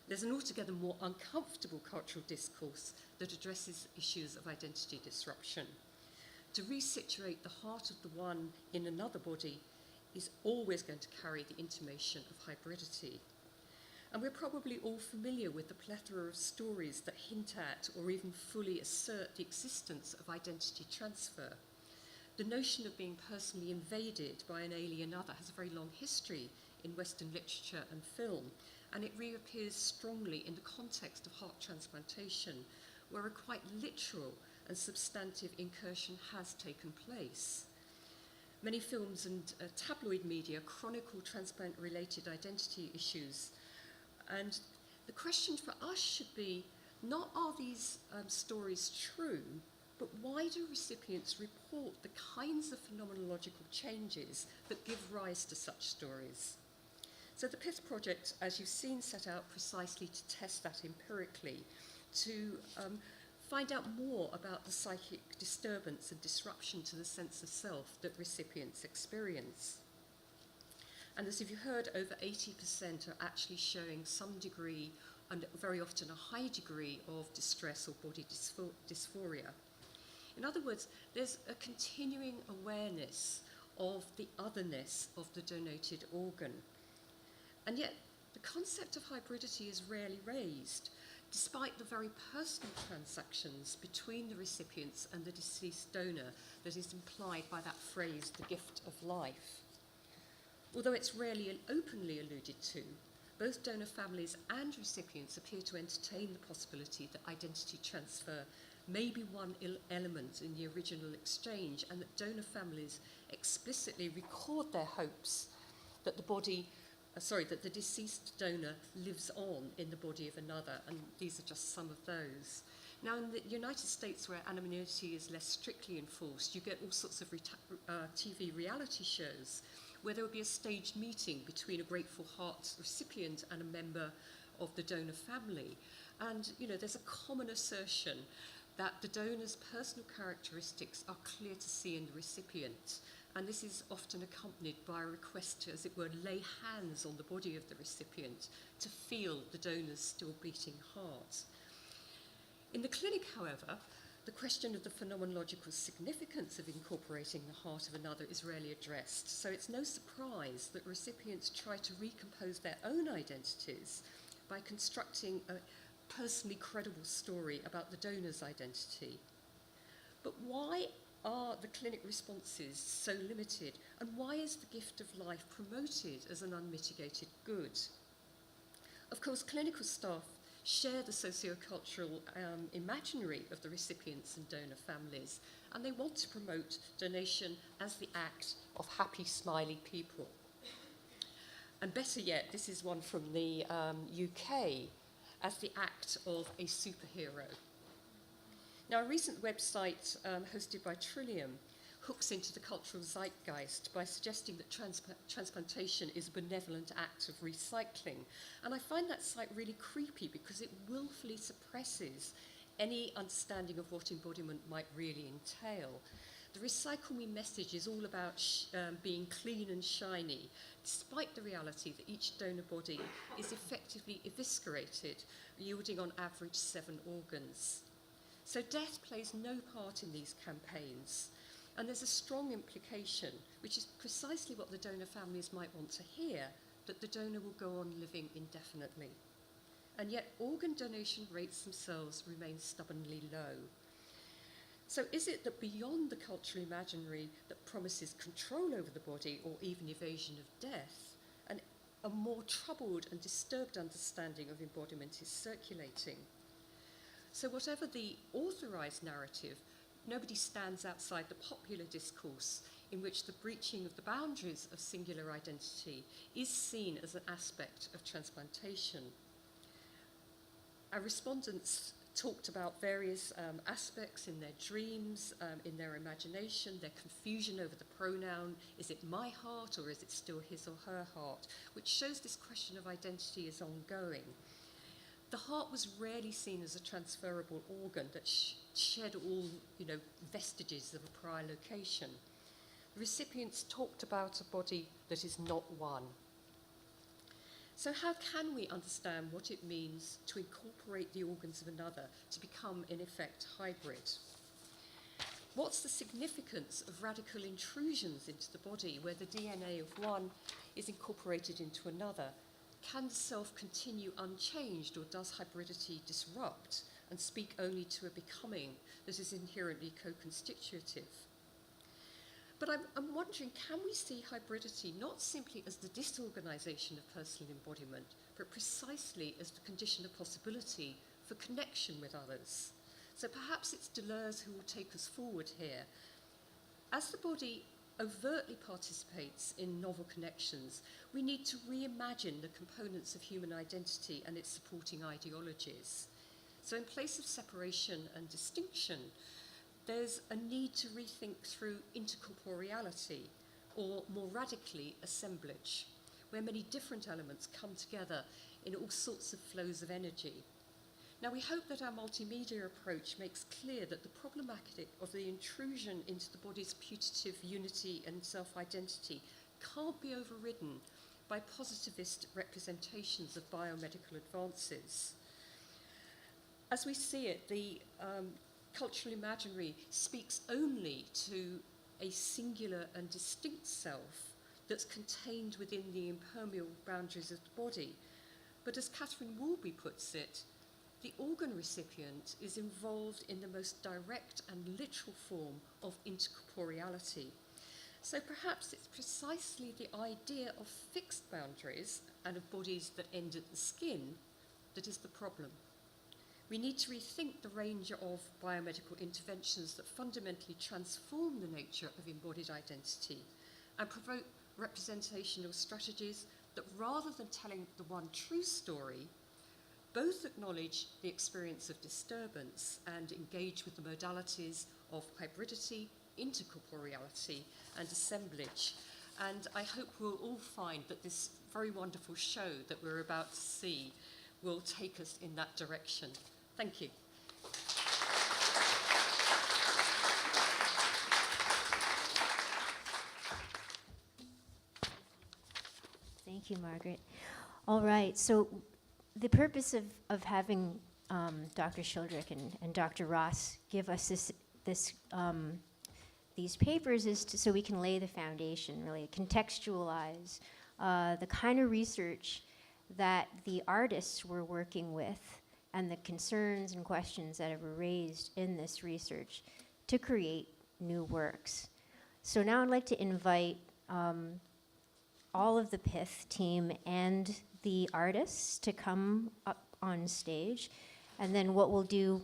there's an altogether more uncomfortable cultural discourse that addresses issues of identity disruption. To resituate the heart of the one in another body is always going to carry the intimation of hybridity. And we're probably all familiar with the plethora of stories that hint at or even fully assert the existence of identity transfer. The notion of being personally invaded by an alien other has a very long history in Western literature and film, and it reappears strongly in the context of heart transplantation, where a quite literal and substantive incursion has taken place. Many films and tabloid media chronicle transplant-related identity issues, and the question for us should be, not are these stories true, but why do recipients report the kinds of phenomenological changes that give rise to such stories? So the PITH project, as you've seen, set out precisely to test that empirically, to find out more about the psychic disturbance and disruption to the sense of self that recipients experience. And as you've heard, over 80% are actually showing some degree, and very often a high degree, of distress or body dysphoria. In other words, there's a continuing awareness of the otherness of the donated organ. And yet, the concept of hybridity is rarely raised, despite the very personal transactions between the recipients and the deceased donor that is implied by that phrase, the gift of life. Although it's rarely openly alluded to, both donor families and recipients appear to entertain the possibility that identity transfer may be one element in the original exchange, and that donor families explicitly record their hopes that that the deceased donor lives on in the body of another, and these are just some of those. Now, in the United States, where anonymity is less strictly enforced, you get all sorts of TV reality shows where there will be a staged meeting between a Grateful Heart recipient and a member of the donor family. And, there's a common assertion that the donor's personal characteristics are clear to see in the recipient. And this is often accompanied by a request to, as it were, lay hands on the body of the recipient to feel the donor's still beating heart. In the clinic, however, the question of the phenomenological significance of incorporating the heart of another is rarely addressed. So it's no surprise that recipients try to recompose their own identities by constructing personally credible story about the donor's identity. But why are the clinic responses so limited, and why is the gift of life promoted as an unmitigated good? Of course, clinical staff share the socio-cultural imaginary of the recipients and donor families, and they want to promote donation as the act of happy, smiley people. And better yet, this is one from the UK, as the act of a superhero. Now, a recent website hosted by Trillium hooks into the cultural zeitgeist by suggesting that transplantation is a benevolent act of recycling. And I find that site really creepy because it willfully suppresses any understanding of what embodiment might really entail. The Recycle Me message is all about being clean and shiny, despite the reality that each donor body is effectively eviscerated, yielding on average 7 organs. So death plays no part in these campaigns, and there's a strong implication, which is precisely what the donor families might want to hear, that the donor will go on living indefinitely. And yet organ donation rates themselves remain stubbornly low. So is it that beyond the cultural imaginary that promises control over the body or even evasion of death, a more troubled and disturbed understanding of embodiment is circulating? So whatever the authorised narrative, nobody stands outside the popular discourse in which the breaching of the boundaries of singular identity is seen as an aspect of transplantation. Our respondents talked about various aspects in their dreams, in their imagination, their confusion over the pronoun, is it my heart or is it still his or her heart, which shows this question of identity is ongoing. The heart was rarely seen as a transferable organ that shed all, vestiges of a prior location. The recipients talked about a body that is not one. So how can we understand what it means to incorporate the organs of another, to become, in effect, hybrid? What's the significance of radical intrusions into the body where the DNA of one is incorporated into another? Can the self continue unchanged, or does hybridity disrupt and speak only to a becoming that is inherently co-constitutive? But I'm wondering, can we see hybridity not simply as the disorganisation of personal embodiment, but precisely as the condition of possibility for connection with others? So perhaps it's Deleuze who will take us forward here. As the body overtly participates in novel connections, we need to reimagine the components of human identity and its supporting ideologies. So in place of separation and distinction, there's a need to rethink through intercorporeality, or more radically, assemblage, where many different elements come together in all sorts of flows of energy. Now, we hope that our multimedia approach makes clear that the problematic of the intrusion into the body's putative unity and self-identity can't be overridden by positivist representations of biomedical advances. As we see it, the cultural imaginary speaks only to a singular and distinct self that's contained within the impermeable boundaries of the body. But as Catherine Wolby puts it, the organ recipient is involved in the most direct and literal form of intercorporeality. So perhaps it's precisely the idea of fixed boundaries and of bodies that end at the skin that is the problem. We need to rethink the range of biomedical interventions that fundamentally transform the nature of embodied identity and provoke representational strategies that, rather than telling the one true story, both acknowledge the experience of disturbance and engage with the modalities of hybridity, intercorporeality, and assemblage. And I hope we'll all find that this very wonderful show that we're about to see will take us in that direction. Thank you. Thank you, Margaret. All right, so the purpose of having Dr. Shildrick and Dr. Ross give us these papers is so we can lay the foundation, really contextualize the kind of research that the artists were working with and the concerns and questions that were raised in this research to create new works. So now I'd like to invite all of the PITH team and the artists to come up on stage. And then what we'll do,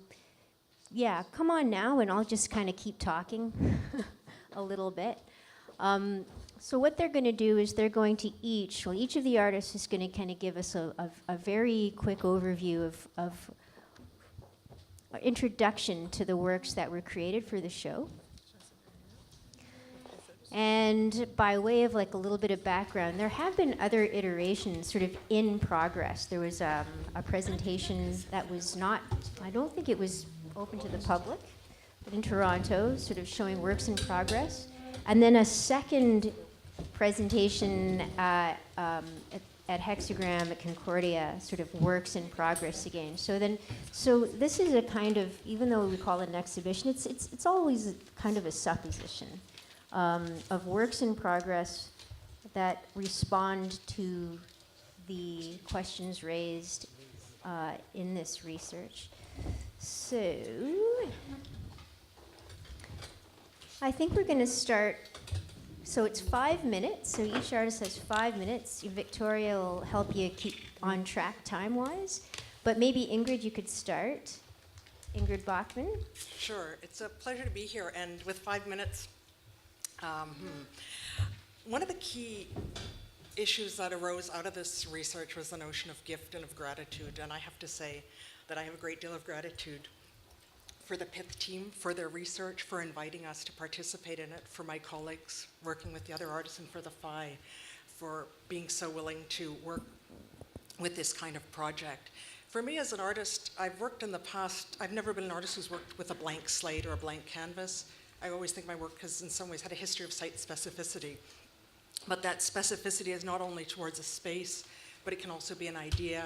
yeah, come on now, and I'll just kind of keep talking a little bit. So what they're going to do is they're going to each of the artists is going to kind of give us a very quick overview of introduction to the works that were created for the show. And by way of like a little bit of background, there have been other iterations sort of in progress. There was a presentation that was not, I don't think it was open to the public, but in Toronto, sort of showing works in progress. And then a second presentation at Hexagram at Concordia, sort of works in progress again. So this is a kind of, even though we call it an exhibition, it's always kind of a supposition of works in progress that respond to the questions raised in this research. So I think we're going to start. So it's 5 minutes. So each artist has 5 minutes. Victoria will help you keep on track time-wise. But maybe Ingrid, you could start. Ingrid Bachman. Sure, it's a pleasure to be here, and with 5 minutes, one of the key issues that arose out of this research was the notion of gift and of gratitude, and I have to say that I have a great deal of gratitude for the PITH team, for their research, for inviting us to participate in it, for my colleagues working with the other artists, and for the PHI for being so willing to work with this kind of project. For me as an artist, I've worked in the past, I've never been an artist who's worked with a blank slate or a blank canvas. I always think my work has in some ways had a history of site specificity. But that specificity is not only towards a space, but it can also be an idea,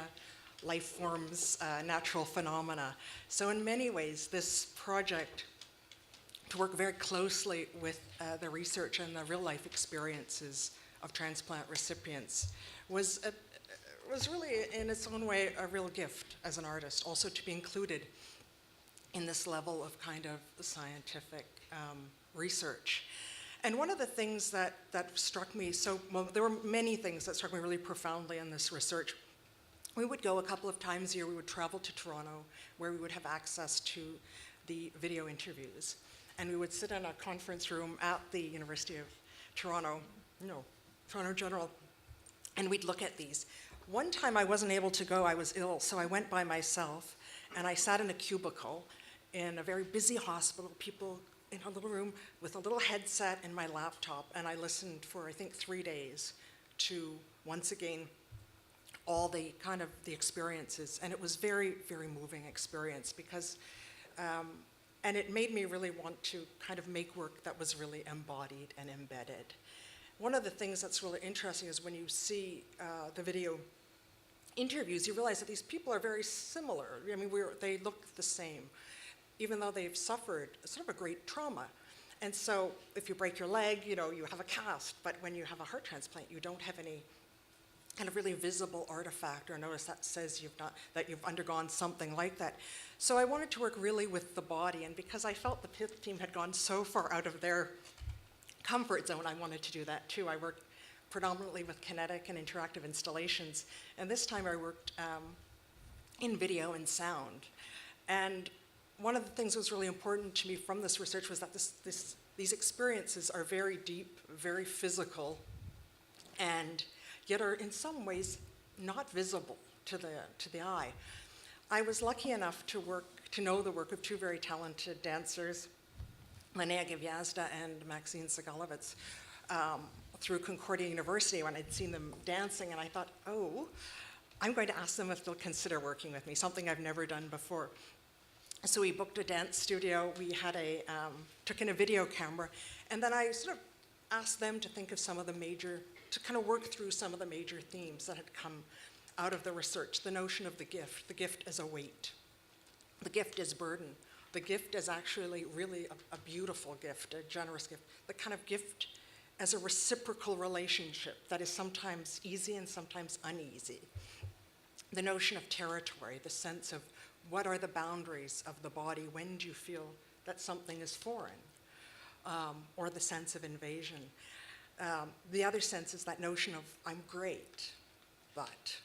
life forms, natural phenomena. So in many ways, this project, to work very closely with the research and the real life experiences of transplant recipients, was really, in its own way, a real gift as an artist, also to be included in this level of kind of scientific research. And one of the things that struck me, well, there were many things that struck me really profoundly in this research. We would go a couple of times a year, we would travel to Toronto, where we would have access to the video interviews. And we would sit in a conference room at the University of Toronto General, and we'd look at these. One time I wasn't able to go, I was ill, so I went by myself, and I sat in a cubicle in a very busy hospital, people in a little room with a little headset and my laptop, and I listened for, I think, 3 days to, once again, all the kind of the experiences. And it was very, very moving experience because, and it made me really want to kind of make work that was really embodied and embedded. One of the things that's really interesting is when you see the video interviews, you realize that these people are very similar. I mean, they look the same, even though they've suffered sort of a great trauma. And so if you break your leg, you have a cast, but when you have a heart transplant, you don't have any kind of really visible artifact or notice that says that you've undergone something like that. So I wanted to work really with the body, and because I felt the PITH team had gone so far out of their comfort zone, I wanted to do that too. I worked predominantly with kinetic and interactive installations, and this time I worked in video and sound. And one of the things that was really important to me from this research was that these experiences are very deep, very physical, and yet are in some ways not visible to the eye. I was lucky enough to know the work of two very talented dancers, Linnea Gviazda and Maxine Segalovitz, through Concordia University when I'd seen them dancing, and I thought, oh, I'm going to ask them if they'll consider working with me, something I've never done before. So we booked a dance studio, we had took in a video camera, and then I sort of asked them to think of to kind of work through some of the major themes that had come out of the research. The notion of the gift as a weight, the gift as burden, the gift as actually really a beautiful gift, a generous gift, the kind of gift as a reciprocal relationship that is sometimes easy and sometimes uneasy. The notion of territory, the sense of what are the boundaries of the body? When do you feel that something is foreign? Or the sense of invasion. The other sense is that notion of, I'm great, but.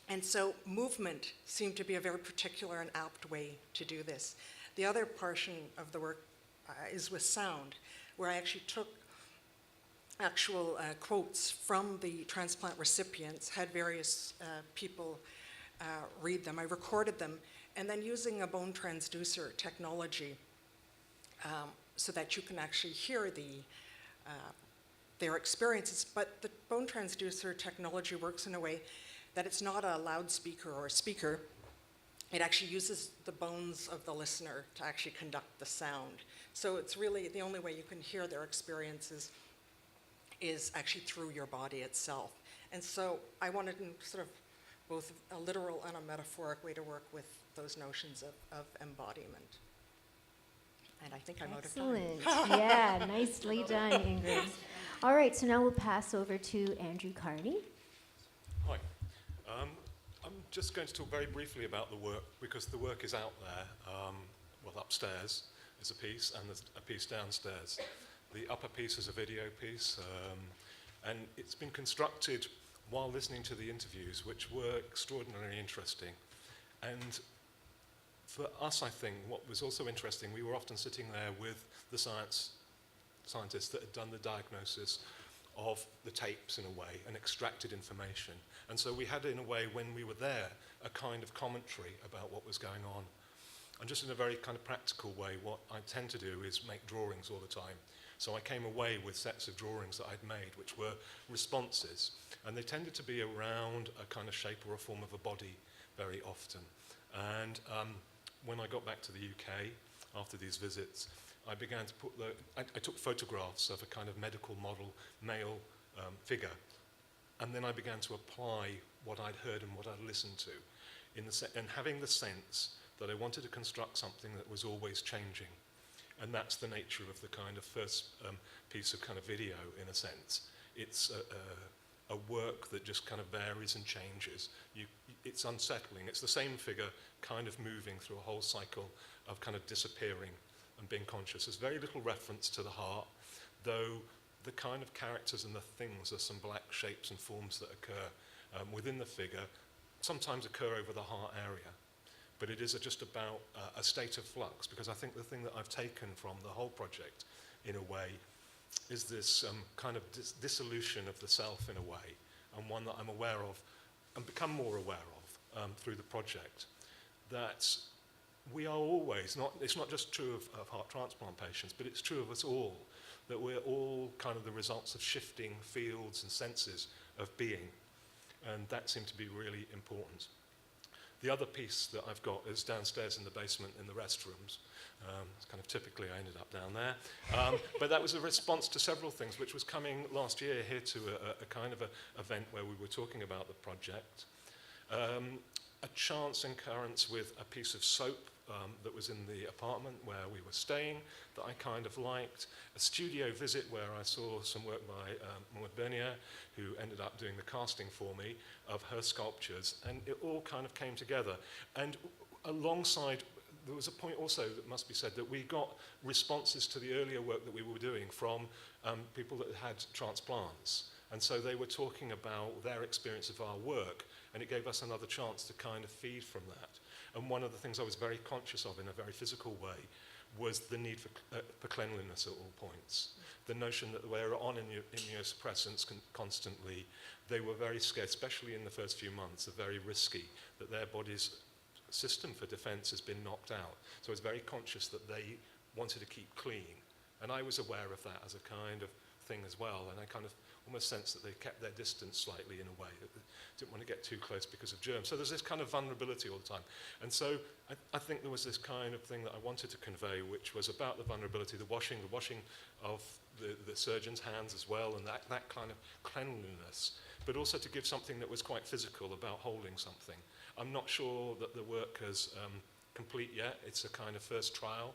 And so movement seemed to be a very particular and apt way to do this. The other portion of the work is with sound, where I actually took actual quotes from the transplant recipients, had various people read them. I recorded them, and then using a bone transducer technology so that you can actually hear their experiences. But the bone transducer technology works in a way that it's not a loudspeaker or a speaker. It actually uses the bones of the listener to actually conduct the sound. So it's really the only way you can hear their experiences is actually through your body itself. And so I wanted in sort of both a literal and a metaphoric way to work with those notions of embodiment. And I think I'm out of time. Excellent. Yeah, nicely done, Ingrid. All right, so now we'll pass over to Andrew Carney. Hi. I'm just going to talk very briefly about the work, because the work is out there. Well, upstairs is a piece, and there's a piece downstairs. The upper piece is a video piece, and it's been constructed while listening to the interviews, which were extraordinarily interesting. And for us, I think, what was also interesting, we were often sitting there with the scientists that had done the diagnosis of the tapes in a way and extracted information. And so we had, in a way, when we were there, a kind of commentary about what was going on. And just in a very kind of practical way, what I tend to do is make drawings all the time. So I came away with sets of drawings that I'd made, which were responses. And they tended to be around a kind of shape or a form of a body very often. And when I got back to the UK after these visits, I began to put I took photographs of a kind of medical model male figure, and then I began to apply what I'd heard and what I'd listened to, and having the sense that I wanted to construct something that was always changing. And that's the nature of the kind of first piece of kind of video, in a sense. It's a work that just kind of varies and changes. It's unsettling. It's the same figure kind of moving through a whole cycle of kind of disappearing and being conscious. There's very little reference to the heart, though the kind of characters and the things are some black shapes and forms that occur within the figure, sometimes occur over the heart area. But it is just about a state of flux, because I think the thing that I've taken from the whole project, in a way, is this kind of dissolution of the self, in a way, and one that I'm aware of and become more aware of through the project, that we are always, it's not just true of heart transplant patients, but it's true of us all, that we're all kind of the results of shifting fields and senses of being, and that seemed to be really important. The other piece that I've got is downstairs in the basement in the restrooms. It's kind of typically I ended up down there. But that was a response to several things, which was coming last year here to a kind of a event where we were talking about the project. A chance occurrence with a piece of soap that was in the apartment where we were staying that I kind of liked. A studio visit where I saw some work by Maud Bernier, who ended up doing the casting for me of her sculptures, and it all kind of came together. And alongside, there was a point also that must be said, that we got responses to the earlier work that we were doing from people that had transplants. And so they were talking about their experience of our work, and it gave us another chance to kind of feed from that. And one of the things I was very conscious of in a very physical way was the need for cleanliness at all points. The notion that we're on immunosuppressants constantly, they were very scared, especially in the first few months, are very risky, that their body's system for defense has been knocked out. So I was very conscious that they wanted to keep clean. And I was aware of that as a kind of thing as well, and I kind of almost sensed that they kept their distance slightly in a way. Didn't want to get too close because of germs. So there's this kind of vulnerability all the time. And so I think there was this kind of thing that I wanted to convey, which was about the vulnerability, the washing of the surgeon's hands as well, and that kind of cleanliness, but also to give something that was quite physical about holding something. I'm not sure that the work is complete yet. It's a kind of first trial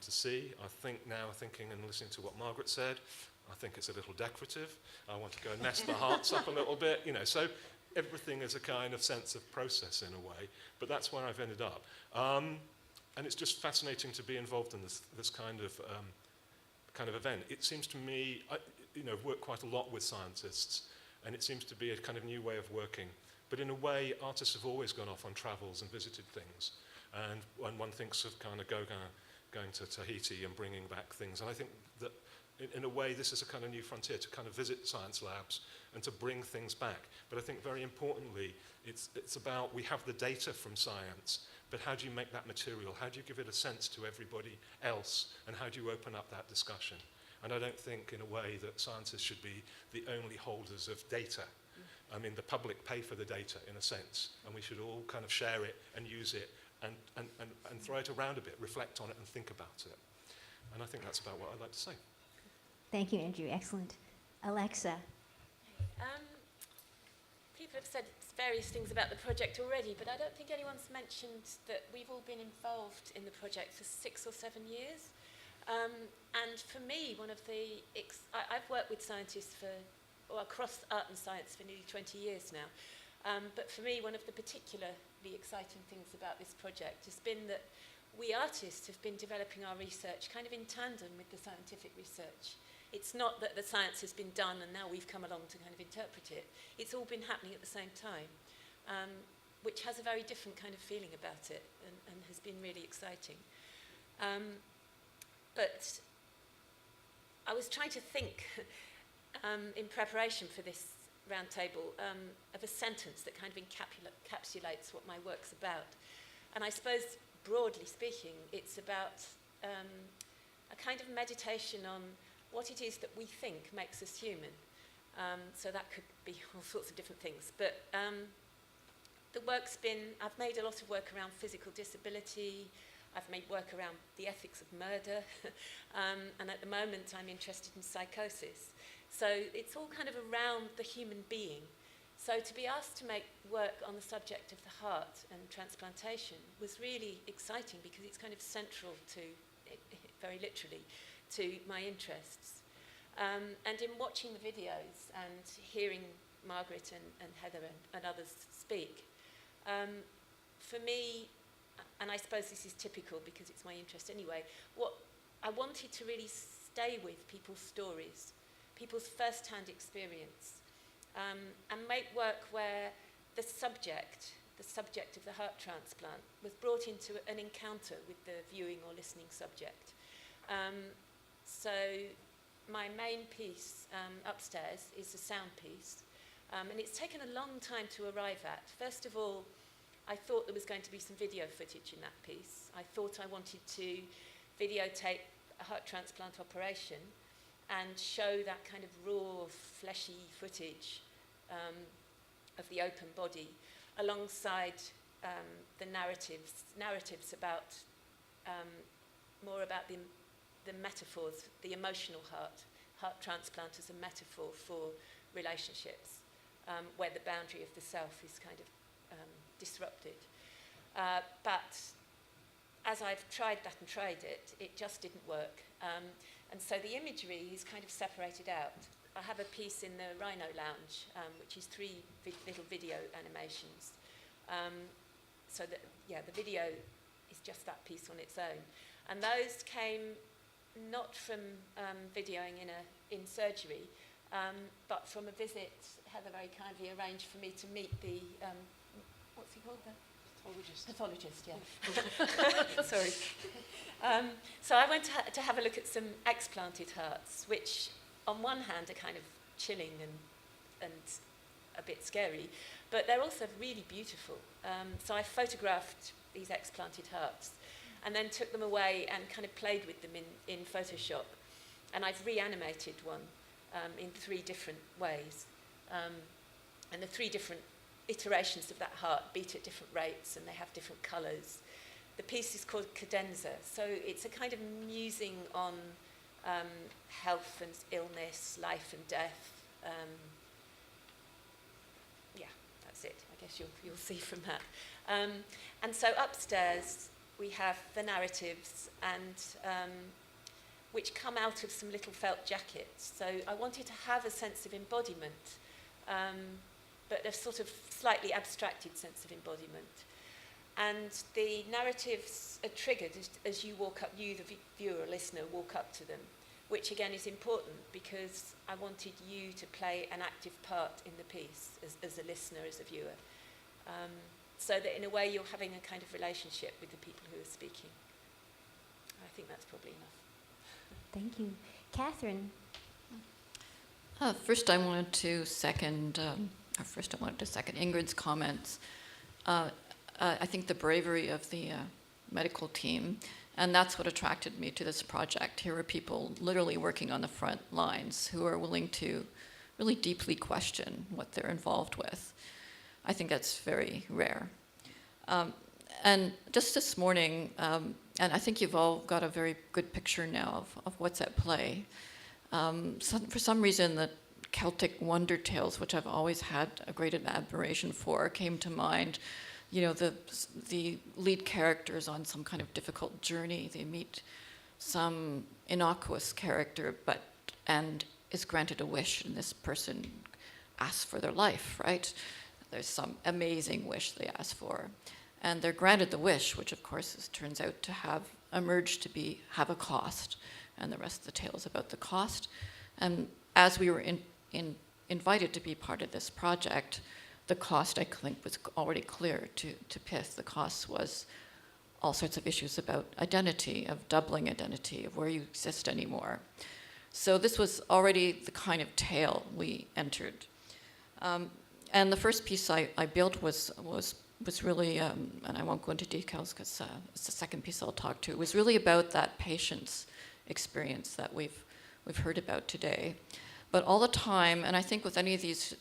to see. I think now, thinking and listening to what Margaret said, I think it's a little decorative. I want to go and mess the hearts up a little bit, you know. So everything is a kind of sense of process in a way, but that's where I've ended up. And it's just fascinating to be involved in this kind of event. It seems to me, I've worked quite a lot with scientists, and it seems to be a kind of new way of working. But in a way, artists have always gone off on travels and visited things. And when one thinks of kind of going to Tahiti and bringing back things, and I think that in a way this is a kind of new frontier, to kind of visit science labs and to bring things back. But I think very importantly, it's about, we have the data from science, but how do you make that material? How do you give it a sense to everybody else? And how do you open up that discussion? And I don't think in a way that scientists should be the only holders of data. I mean, the public pay for the data in a sense, and we should all kind of share it and use it and throw it around a bit, reflect on it and think about it. And I think that's about what I'd like to say. Thank you, Andrew. Excellent. Alexa. People have said various things about the project already, but I don't think anyone's mentioned that we've all been involved in the project for 6 or 7 years. And for me, I've worked with scientists across art and science for nearly 20 years now. But for me, one of the particularly exciting things about this project has been that we artists have been developing our research kind of in tandem with the scientific research. It's not that the science has been done and now we've come along to kind of interpret it. It's all been happening at the same time, which has a very different kind of feeling about it and has been really exciting. But I was trying to think in preparation for this roundtable of a sentence that kind of encapsulates what my work's about. And I suppose, broadly speaking, it's about a kind of meditation on what it is that we think makes us human. So that could be all sorts of different things. But the work's been, I've made a lot of work around physical disability. I've made work around the ethics of murder. And at the moment, I'm interested in psychosis. So it's all kind of around the human being. So to be asked to make work on the subject of the heart and transplantation was really exciting because it's kind of central to, very literally, to my interests. And in watching the videos and hearing Margaret and Heather and others speak, for me, and I suppose this is typical because it's my interest anyway, what I wanted to really stay with people's stories, people's first-hand experience, and make work where the subject of the heart transplant was brought into an encounter with the viewing or listening subject. So my main piece upstairs is a sound piece, and it's taken a long time to arrive at. First of all, I thought there was going to be some video footage in that piece. I thought I wanted to videotape a heart transplant operation and show that kind of raw, fleshy footage of the open body alongside the narratives about more about the metaphors, the emotional heart transplant as a metaphor for relationships, where the boundary of the self is kind of disrupted. But as I've tried that and tried it, it just didn't work. And so the imagery is kind of separated out. I have a piece in the Rhino Lounge, which is 3 little video animations. So that, the video is just that piece on its own. And those came not from videoing in surgery, but from a visit Heather very kindly arranged for me to meet the, what's he called? Pathologist, yeah. Sorry. So I went to have a look at some explanted hearts, which on one hand are kind of chilling and a bit scary, but they're also really beautiful. So I photographed these explanted hearts and then took them away and kind of played with them in Photoshop. And I've reanimated one in 3 different ways. And the 3 different iterations of that heart beat at different rates and they have different colours. The piece is called Cadenza, so it's a kind of musing on health and illness, life and death. That's it. I guess you'll see from that. And so upstairs we have the narratives and which come out of some little felt jackets. So I wanted to have a sense of embodiment, but a sort of slightly abstracted sense of embodiment. And the narratives are triggered as you walk up, you, the viewer or listener, walk up to them, which again is important because I wanted you to play an active part in the piece as a listener, as a viewer. So that in a way you're having a kind of relationship with the people who are speaking. I think that's probably enough. Thank you. Catherine. First, I wanted to second Ingrid's comments. I think the bravery of the medical team, and that's what attracted me to this project. Here are people literally working on the front lines who are willing to really deeply question what they're involved with. I think that's very rare. And just this morning, and I think you've all got a very good picture now of what's at play. For some reason, the Celtic wonder tales, which I've always had a great admiration for, came to mind. You know, the lead characters on some kind of difficult journey. They meet some innocuous character, and is granted a wish, and this person asks for their life, right? There's some amazing wish they ask for. And they're granted the wish, which of course turns out to have emerged to have a cost. And the rest of the tale is about the cost. And as we were invited to be part of this project, the cost, I think, was already clear to Pith. The cost was all sorts of issues about identity, of doubling identity, of where you exist anymore. So this was already the kind of tale we entered. And the first piece I built was really, and I won't go into details because it's the second piece I'll talk to, it was really about that patient's experience that we've heard about today. But all the time, and I think with any of these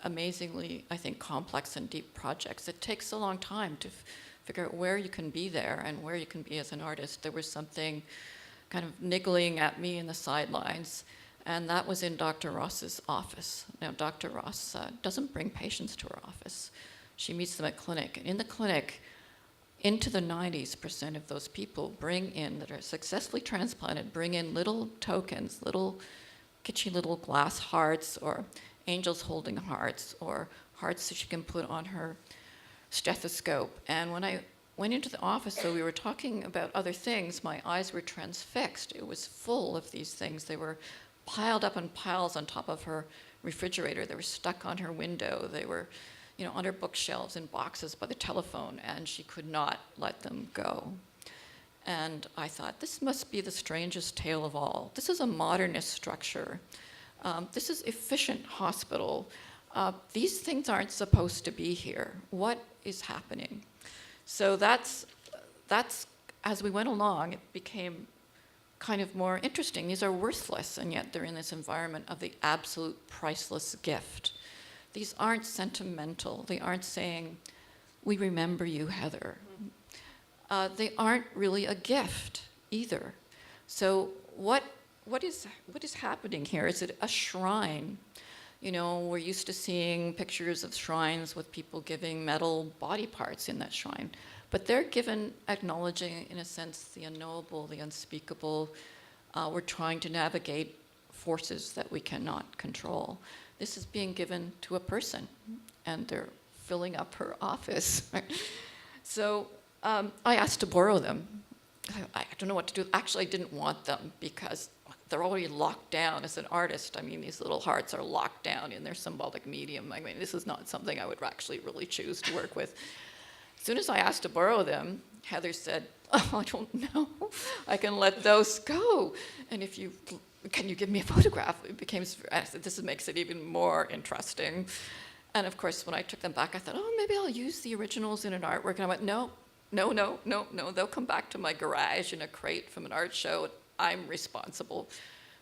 amazingly, I think, complex and deep projects, it takes a long time to figure out where you can be there and where you can be as an artist. There was something kind of niggling at me in the sidelines, and that was in Dr. Ross's office. Now, Dr. Ross doesn't bring patients to her office. She meets them at clinic. And in the clinic, into the 90% of those people that are successfully transplanted, bring in little tokens, little kitschy little glass hearts, or angels holding hearts, or hearts that she can put on her stethoscope. And when I went into the office, so we were talking about other things, my eyes were transfixed. It was full of these things. They were piled up in piles on top of her refrigerator. They were stuck on her window. They were, on her bookshelves in boxes by the telephone, and she could not let them go. And I thought, this must be the strangest tale of all. This is a modernist structure. This is efficient hospital. These things aren't supposed to be here. What is happening? So that's as we went along, it became kind of more interesting. These are worthless, and yet they're in this environment of the absolute priceless gift. These aren't sentimental. They aren't saying, we remember you, Heather. They aren't really a gift either. So what is happening here? Is it a shrine? We're used to seeing pictures of shrines with people giving metal body parts in that shrine. But they're given acknowledging, in a sense, the unknowable, the unspeakable. We're trying to navigate forces that we cannot control. This is being given to a person, and they're filling up her office. So I asked to borrow them. I don't know what to do. Actually, I didn't want them because they're already locked down as an artist. I mean, these little hearts are locked down in their symbolic medium. I mean, this is not something I would actually really choose to work with. As soon as I asked to borrow them, Heather said, oh, I don't know. I can let those go. And can you give me a photograph? This makes it even more interesting. And of course, when I took them back, I thought, oh, maybe I'll use the originals in an artwork. And I went, no. They'll come back to my garage in a crate from an art show. I'm responsible.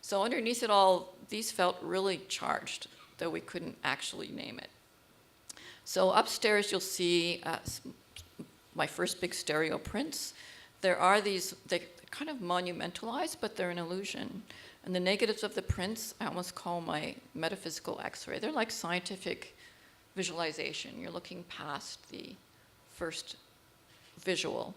So underneath it all, these felt really charged, though we couldn't actually name it. So upstairs, you'll see my first big stereo prints. There are they're kind of monumentalized, but they're an illusion. And the negatives of the prints, I almost call my metaphysical X-ray. They're like scientific visualization. You're looking past the first visual.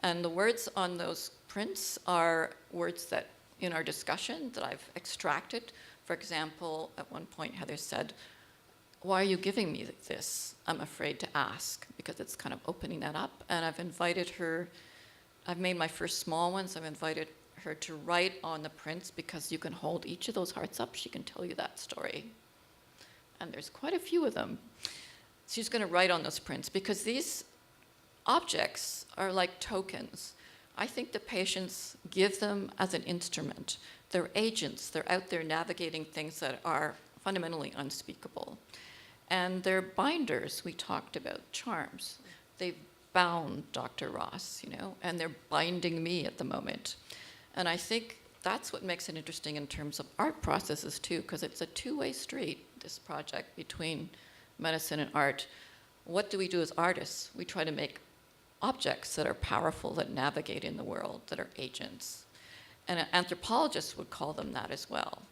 And the words on those prints are words that in our discussion that I've extracted. For example, at one point, Heather said, "Why are you giving me this? I'm afraid to ask," because it's kind of opening that up. And I've invited her, I've made my first small ones. I've invited her to write on the prints, because you can hold each of those hearts up. She can tell you that story. And there's quite a few of them. She's going to write on those prints, because these objects are like tokens. I think the patients give them as an instrument. They're agents. They're out there navigating things that are fundamentally unspeakable. And they're binders. We talked about charms. They've bound Dr. Ross, and they're binding me at the moment. And I think that's what makes it interesting in terms of art processes too, because it's a two-way street, this project, between medicine and art. What do we do as artists? We try to make objects that are powerful, that navigate in the world, that are agents. And anthropologists would call them that as well.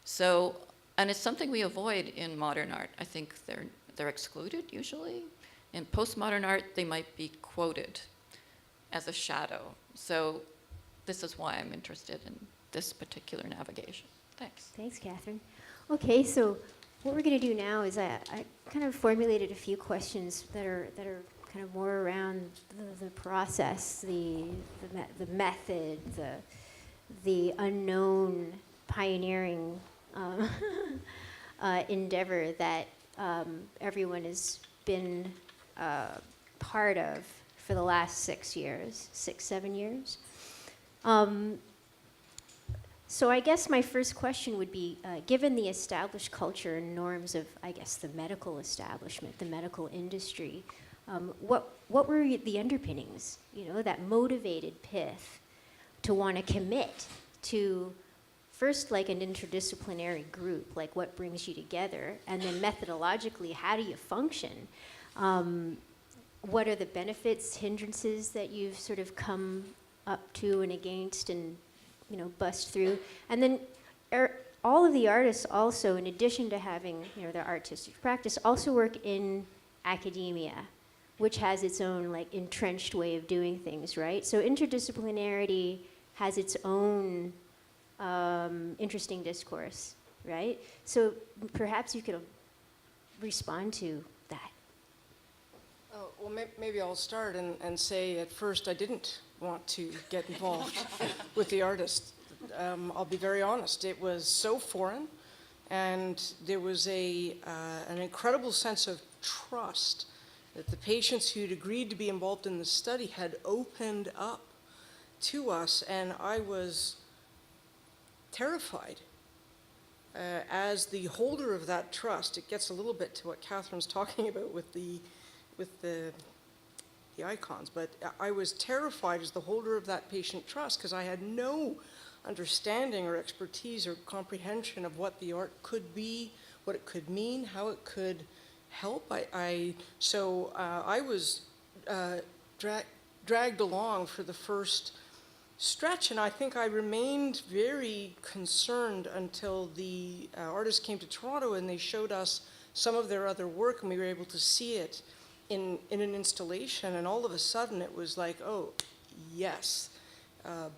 So, and it's something we avoid in modern art. I think they're excluded usually. In postmodern art, they might be quoted as a shadow. So this is why I'm interested in this particular navigation. Thanks. Thanks, Catherine. Okay, so what we're going to do now is I kind of formulated a few questions that are kind of more around the process, the method, the unknown pioneering endeavor that everyone has been part of for the last 7 years. So I guess my first question would be, given the established culture and norms of, I guess, the medical establishment, the medical industry, what were the underpinnings, that motivated PIF to want to commit to first like an interdisciplinary group, like what brings you together, and then methodologically, how do you function? What are the benefits, hindrances that you've sort of come up to and against and bust through? And then all of the artists also, in addition to having their artistic practice, also work in academia, which has its own like entrenched way of doing things, right? So interdisciplinarity has its own interesting discourse, right? So perhaps you could respond to that. Oh, well, maybe I'll start and say at first I didn't want to get involved with the artist. I'll be very honest. It was so foreign, and there was an incredible sense of trust that the patients who'd agreed to be involved in the study had opened up to us, and I was terrified. As the holder of that trust, it gets a little bit to what Catherine's talking about with the icons, but I was terrified as the holder of that patient trust, because I had no understanding or expertise or comprehension of what the art could be, what it could mean, how it could help. So I was dragged along for the first stretch, and I think I remained very concerned until the artists came to Toronto and they showed us some of their other work, and we were able to see it in an installation, and all of a sudden it was like, oh, yes.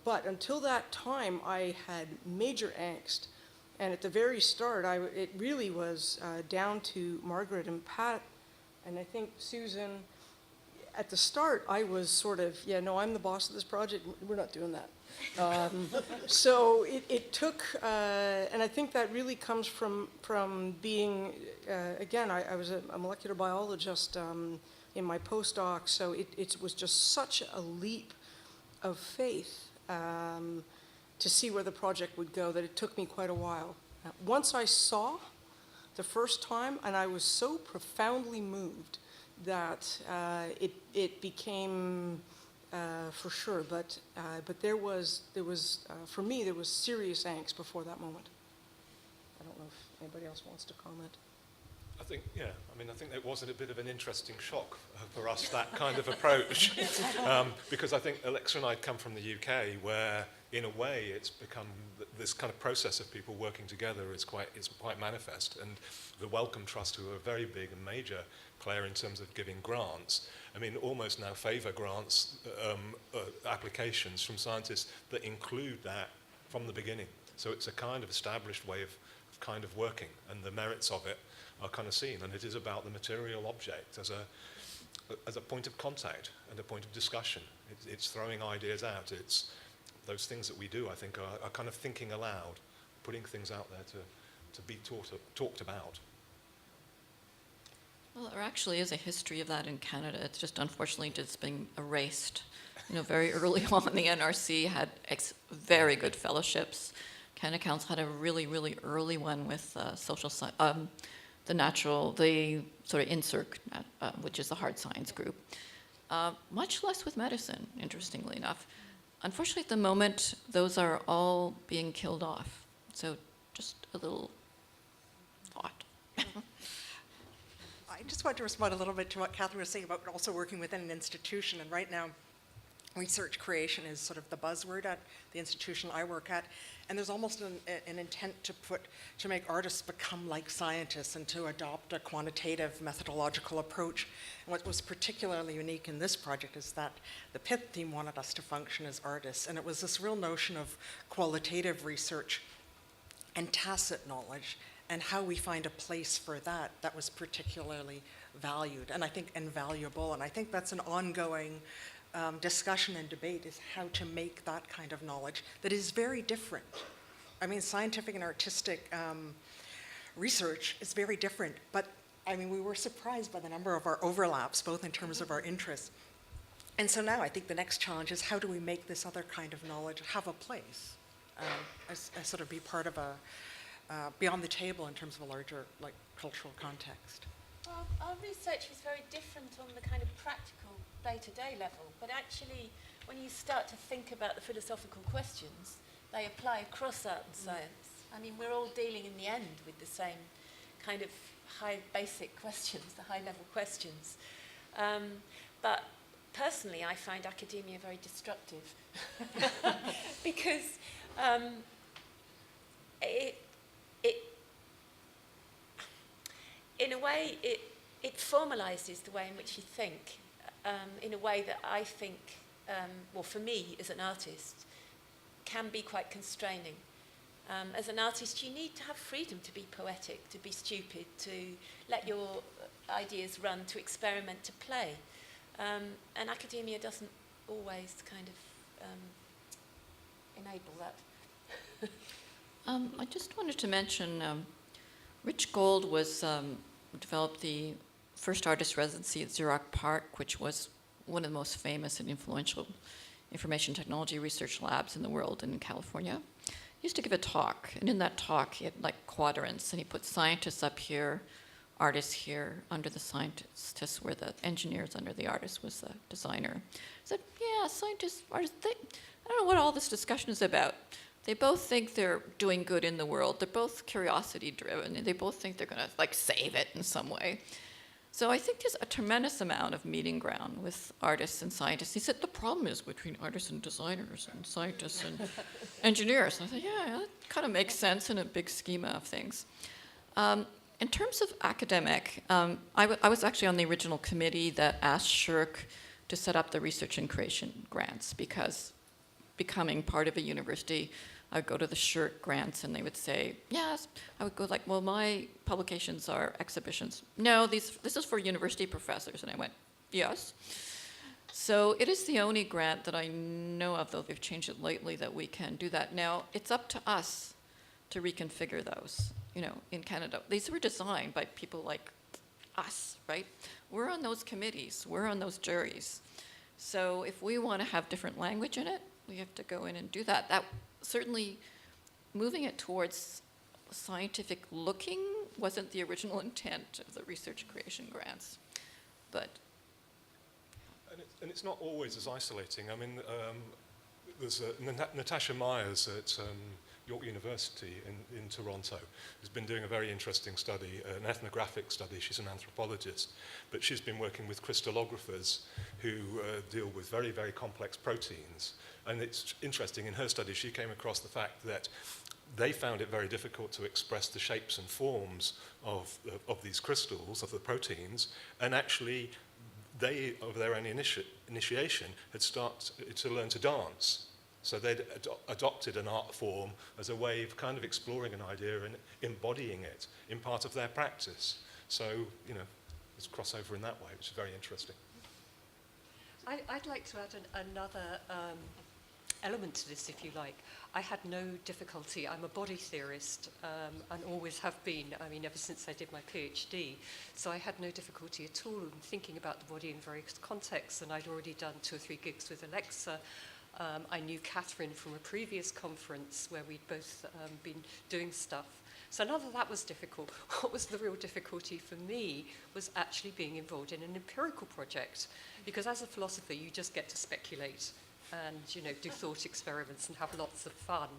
But until that time, I had major angst. And at the very start, it really was down to Margaret and Pat, and I think Susan. At the start, I was sort of, yeah, no, I'm the boss of this project. We're not doing that. So it took, and I think that really comes from being, again, I was a molecular biologist in my postdoc, so it was just such a leap of faith to see where the project would go that it took me quite a while. Once I saw the first time, and I was so profoundly moved that it became for sure, but there was for me there was serious angst before that moment. I don't know if anybody else wants to comment. I think, yeah, I think it was a bit of an interesting shock for us, that kind of approach, because I think Alexa and I come from the UK, where in a way it's become this kind of process of people working together is quite manifest, and the Wellcome Trust, who are a very big and major player in terms of giving grants, almost now favour grants, applications from scientists that include that from the beginning. So it's a kind of established way of kind of working, and the merits of it are kind of seen. And it is about the material object as a point of contact and a point of discussion. It's throwing ideas out. It's those things that we do, I think, are kind of thinking aloud, putting things out there to be talked about. Well, there actually is a history of that in Canada. It's just unfortunately just been erased. Very early on, the NRC had very good fellowships. Canada Council had a really, really early one with social science, the sort of INSERC, which is the hard science group. Much less with medicine, interestingly enough. Unfortunately, at the moment, those are all being killed off. So just a little thought. I just want to respond a little bit to what Catherine was saying about also working within an institution. And right now, research creation is sort of the buzzword at the institution I work at. And there's almost an intent to make artists become like scientists and to adopt a quantitative methodological approach. And what was particularly unique in this project is that the PIT team wanted us to function as artists. And it was this real notion of qualitative research and tacit knowledge, and how we find a place for that was particularly valued and I think invaluable. And I think that's an ongoing discussion and debate, is how to make that kind of knowledge that is very different. I mean, scientific and artistic research is very different, but I mean, we were surprised by the number of our overlaps, both in terms of our interests. And so now I think the next challenge is, how do we make this other kind of knowledge have a place, as sort of be part of a beyond the table in terms of a larger cultural context? Well, our research is very different on the kind of practical day-to-day level, but actually when you start to think about the philosophical questions, they apply across art and science. I mean, we're all dealing in the end with the same kind of high basic questions, the high-level questions. But personally, I find academia very destructive because in a way, it formalizes the way in which you think, in a way that I think, well, for me as an artist, can be quite constraining. As an artist, you need to have freedom to be poetic, to be stupid, to let your ideas run, to experiment, to play. And academia doesn't always kind of enable that. I just wanted to mention, Rich Gold developed the first artist residency at Xerox PARC, which was one of the most famous and influential information technology research labs in the world in California. He used to give a talk, and in that talk he had quadrants, and he put scientists up here, artists here, under the scientists were the engineers, under the artists was the designer. He said, yeah, scientists, artists, I don't know what all this discussion is about. They both think they're doing good in the world. They're both curiosity driven, and they both think they're gonna save it in some way. So I think there's a tremendous amount of meeting ground with artists and scientists. He said the problem is between artists and designers and scientists and engineers. And I thought, yeah, that kind of makes sense in a big schema of things. In terms of academic, I was actually on the original committee that asked SSHRC to set up the research and creation grants, because becoming part of a university, I would go to the SSHRC grants and they would say, yes. I would go well, my publications are exhibitions. No, this is for university professors. And I went, yes. So it is the only grant that I know of, though they've changed it lately, that we can do that. Now, it's up to us to reconfigure those, in Canada. These were designed by people like us, right? We're on those committees. We're on those juries. So if we want to have different language in it, we have to go in and do that. That certainly, moving it towards scientific looking wasn't the original intent of the research creation grants, but. And it's not always as isolating. I mean, there's Natasha Myers at York University in Toronto who's been doing a very interesting study, an ethnographic study. She's an anthropologist, but she's been working with crystallographers who deal with very, very complex proteins. And it's interesting, in her study, she came across the fact that they found it very difficult to express the shapes and forms of these crystals, of the proteins, and actually they, of their own initiation, had started to learn to dance. So they'd adopted an art form as a way of kind of exploring an idea and embodying it in part of their practice. So, you know, there's crossover in that way, which is very interesting. I'd like to add another element to this, if you like. I had no difficulty. I'm a body theorist and always have been, I mean, ever since I did my PhD. So I had no difficulty at all in thinking about the body in various contexts, and I'd already done 2 or 3 gigs with Alexa. I knew Catherine from a previous conference where we'd both been doing stuff. So none of that was difficult. What was the real difficulty for me was actually being involved in an empirical project, because as a philosopher, you just get to speculate and, you know, do thought experiments and have lots of fun.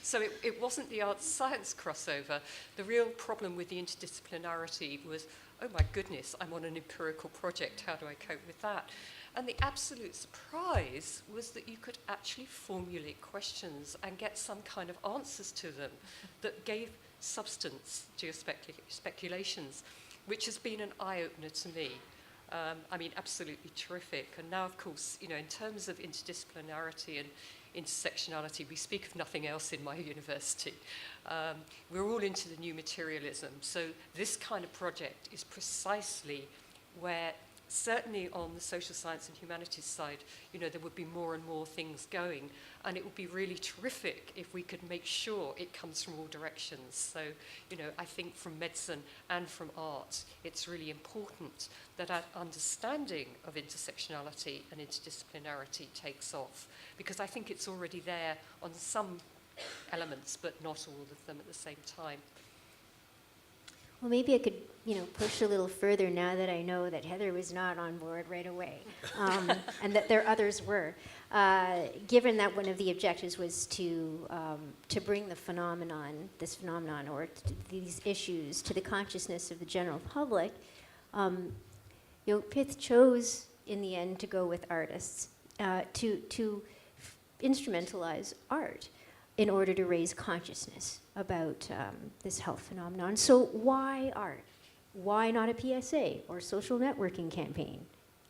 So it wasn't the arts-science crossover. The real problem with the interdisciplinarity was, oh my goodness, I'm on an empirical project, how do I cope with that? And the absolute surprise was that you could actually formulate questions and get some kind of answers to them that gave substance to your speculations, which has been an eye-opener to me. I mean, absolutely terrific. And now, of course, you know, in terms of interdisciplinarity and intersectionality, we speak of nothing else in my university. We're all into the new materialism. So this kind of project is precisely where, certainly on the social science and humanities side, you know, there would be more and more things going. And it would be really terrific if we could make sure it comes from all directions. So, you know, I think from medicine and from art, it's really important that our understanding of intersectionality and interdisciplinarity takes off. Because I think it's already there on some elements, but not all of them at the same time. Well, maybe I could, you know, push a little further now that I know that Heather was not on board right away, and that there others were. Given that one of the objectives was to bring this phenomenon, or these issues to the consciousness of the general public, you know, Pith chose in the end to go with artists to instrumentalize art in order to raise consciousness about this health phenomenon. So why art? Why not a PSA or social networking campaign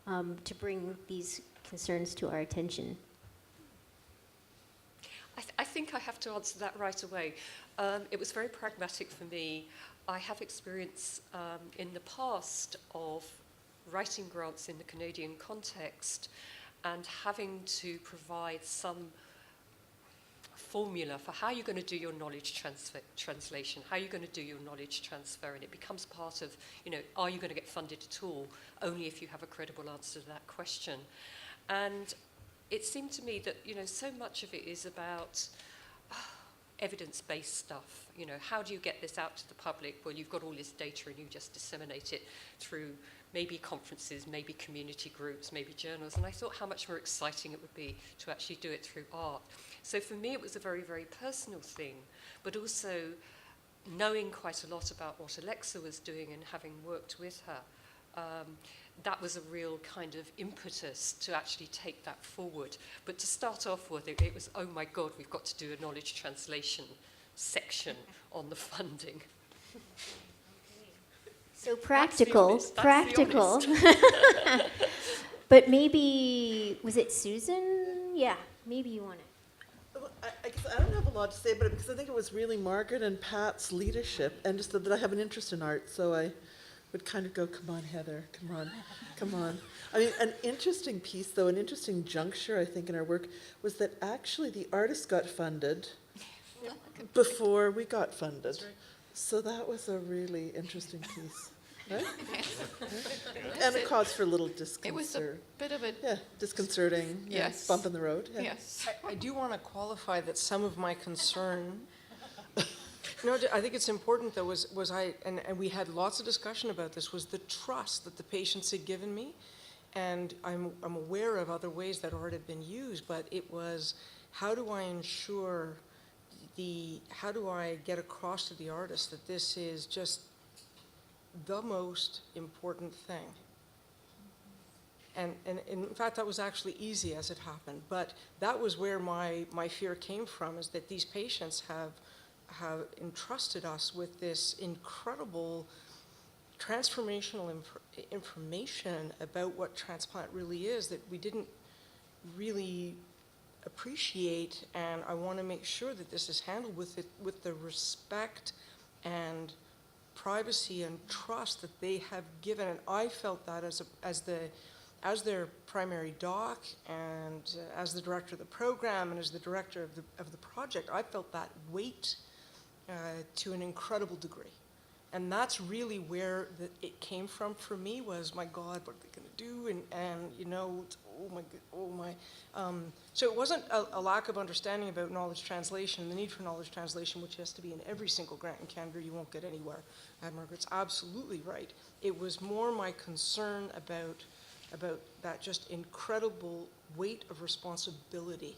to bring these concerns to our attention? I think I have to answer that right away. It was very pragmatic for me. I have experience in the past of writing grants in the Canadian context and having to provide some formula for how you're going to do your knowledge translation, how you're going to do your knowledge transfer, and it becomes part of, you know, are you going to get funded at all? Only if you have a credible answer to that question. And it seemed to me that, you know, so much of it is about evidence-based stuff. You know, how do you get this out to the public? Well, you've got all this data and you just disseminate it through maybe conferences, maybe community groups, maybe journals. And I thought how much more exciting it would be to actually do it through art. So for me, it was a very, very personal thing, but also knowing quite a lot about what Alexa was doing and having worked with her, that was a real kind of impetus to actually take that forward. But to start off with, it was, oh my God, we've got to do a knowledge translation section on the funding. So practical, That's practical. But maybe, was it Susan? Yeah, maybe you want to. I guess I don't have a lot to say about it because I think it was really Margaret and Pat's leadership, and just that I have an interest in art, so I would kind of go, come on, Heather, come on, come on. I mean, an interesting piece, though, an interesting juncture, I think, in our work was that actually the artists got funded before we got funded. So that was a really interesting piece. Right? And it caused for a little disconcert. It was a bit of a... Yeah, disconcerting. Yes. Bump in the road. Yeah. Yes. I do want to qualify that some of my concern, no, I think it's important though, and we had lots of discussion about this, was the trust that the patients had given me. And I'm aware of other ways that art had been used, but it was, how do I ensure how do I get across to the artist that this is just the most important thing? And in fact, that was actually easy as it happened. But that was where my fear came from, is that these patients have entrusted us with this incredible transformational information about what transplant really is that we didn't really appreciate, and I want to make sure that this is handled with the respect and privacy and trust that they have given. And I felt that as their primary doc, and as the director of the program, and as the director of the project, I felt that weight to an incredible degree. And that's really where it came from for me, was, my God, what are they going to do? And you know, oh my. So it wasn't a lack of understanding about knowledge translation, the need for knowledge translation, which has to be in every single grant in Canada. You won't get anywhere. Margaret's absolutely right. It was more my concern about that just incredible weight of responsibility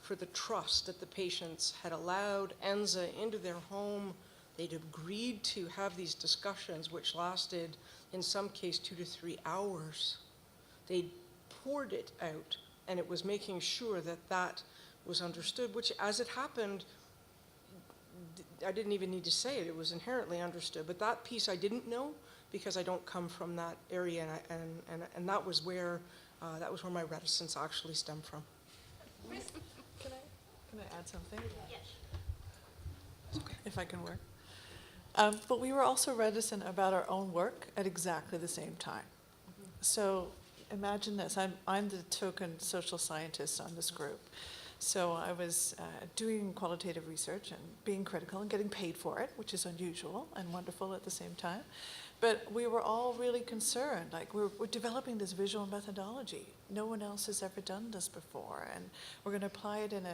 for the trust that the patients had allowed ENZA into their home. They'd agreed to have these discussions, which lasted, in some case, 2 to 3 hours. They poured it out, and it was making sure that that was understood, which, as it happened, I didn't even need to say it. It was inherently understood. But that piece I didn't know, because I don't come from that area, and that was where my reticence actually stemmed from. Can I add something? Yes. If I can work. But we were also reticent about our own work at exactly the same time. So imagine this, I'm the token social scientist on this group. So I was doing qualitative research and being critical and getting paid for it, which is unusual and wonderful at the same time. But we were all really concerned, like we're developing this visual methodology. No one else has ever done this before, and we're going to apply it in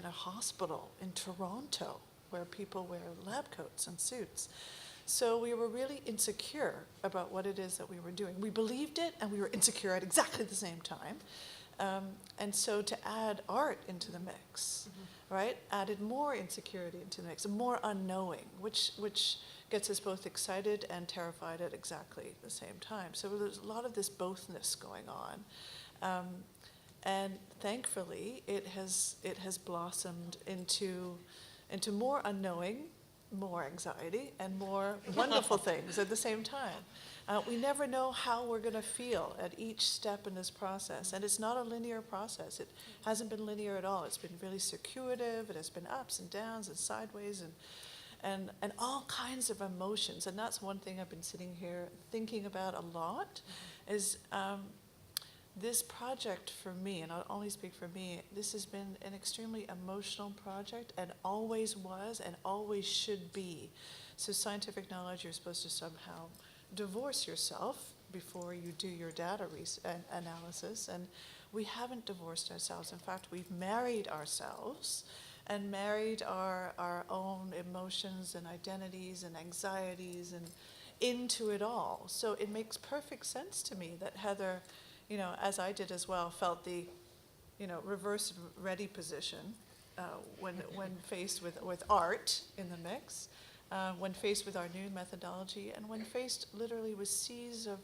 a hospital in Toronto, where people wear lab coats and suits. So we were really insecure about what it is that we were doing. We believed it, and we were insecure at exactly the same time. And so to add art into the mix, right, added more insecurity into the mix, and more unknowing, which gets us both excited and terrified at exactly the same time. So there's a lot of this bothness going on. And thankfully, it has blossomed into more unknowing, more anxiety, and more wonderful things at the same time. We never know how we're going to feel at each step in this process, and it's not a linear process. It hasn't been linear at all. It's been really circuitous. It has been ups and downs and sideways and all kinds of emotions. And that's one thing I've been sitting here thinking about a lot, is this project for me, and I'll only speak for me, this has been an extremely emotional project, and always was and always should be. So scientific knowledge, you're supposed to somehow divorce yourself before you do your data analysis, and we haven't divorced ourselves. In fact, we've married ourselves and married our own emotions and identities and anxieties and into it all. So it makes perfect sense to me that Heather, you know, as I did as well, felt the, you know, reverse ready position when faced with art in the mix, when faced with our new methodology, and when faced literally with seas of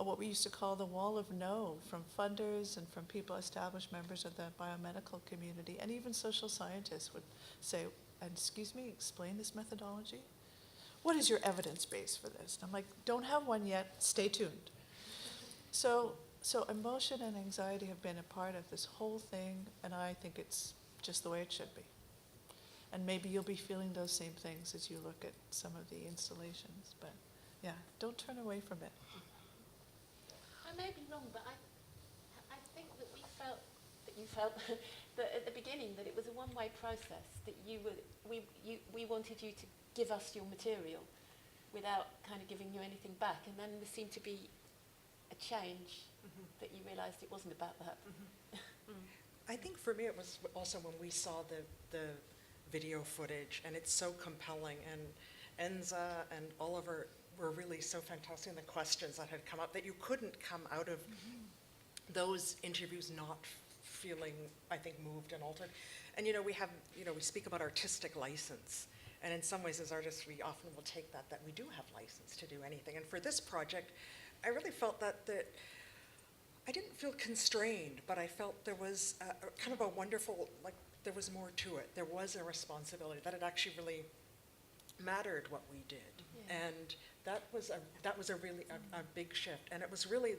what we used to call the wall of no from funders and from people, established members of the biomedical community, and even social scientists would say, excuse me, explain this methodology? What is your evidence base for this? And I'm like, don't have one yet, stay tuned. So emotion and anxiety have been a part of this whole thing, and I think it's just the way it should be. And maybe you'll be feeling those same things as you look at some of the installations, but yeah, don't turn away from it. I may be wrong, but I think that you felt that at the beginning that it was a one-way process, that we wanted you to give us your material without kind of giving you anything back, and then there seemed to be a change that you realised it wasn't about that. I think for me it was also when we saw the video footage, and it's so compelling, and Enza and Oliver were really so fantastic in the questions that had come up, that you couldn't come out of those interviews not feeling, I think, moved and altered. And we speak about artistic license, and in some ways as artists we often will take that we do have license to do anything. And for this project, I really felt that I didn't feel constrained, but I felt there was kind of a wonderful, like, there was more to it. There was a responsibility, that it actually really mattered what we did. Yeah. And that was a really a big shift. And it was really,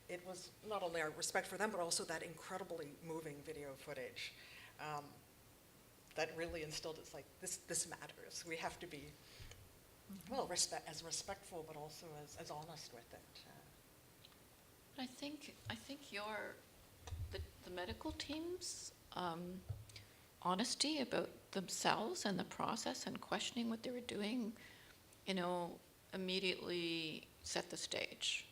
it was not only our respect for them, but also that incredibly moving video footage that really instilled, it's like, this matters. We have to be, well, as respectful, but also as honest with it. I think the medical team's honesty about themselves and the process and questioning what they were doing, immediately set the stage.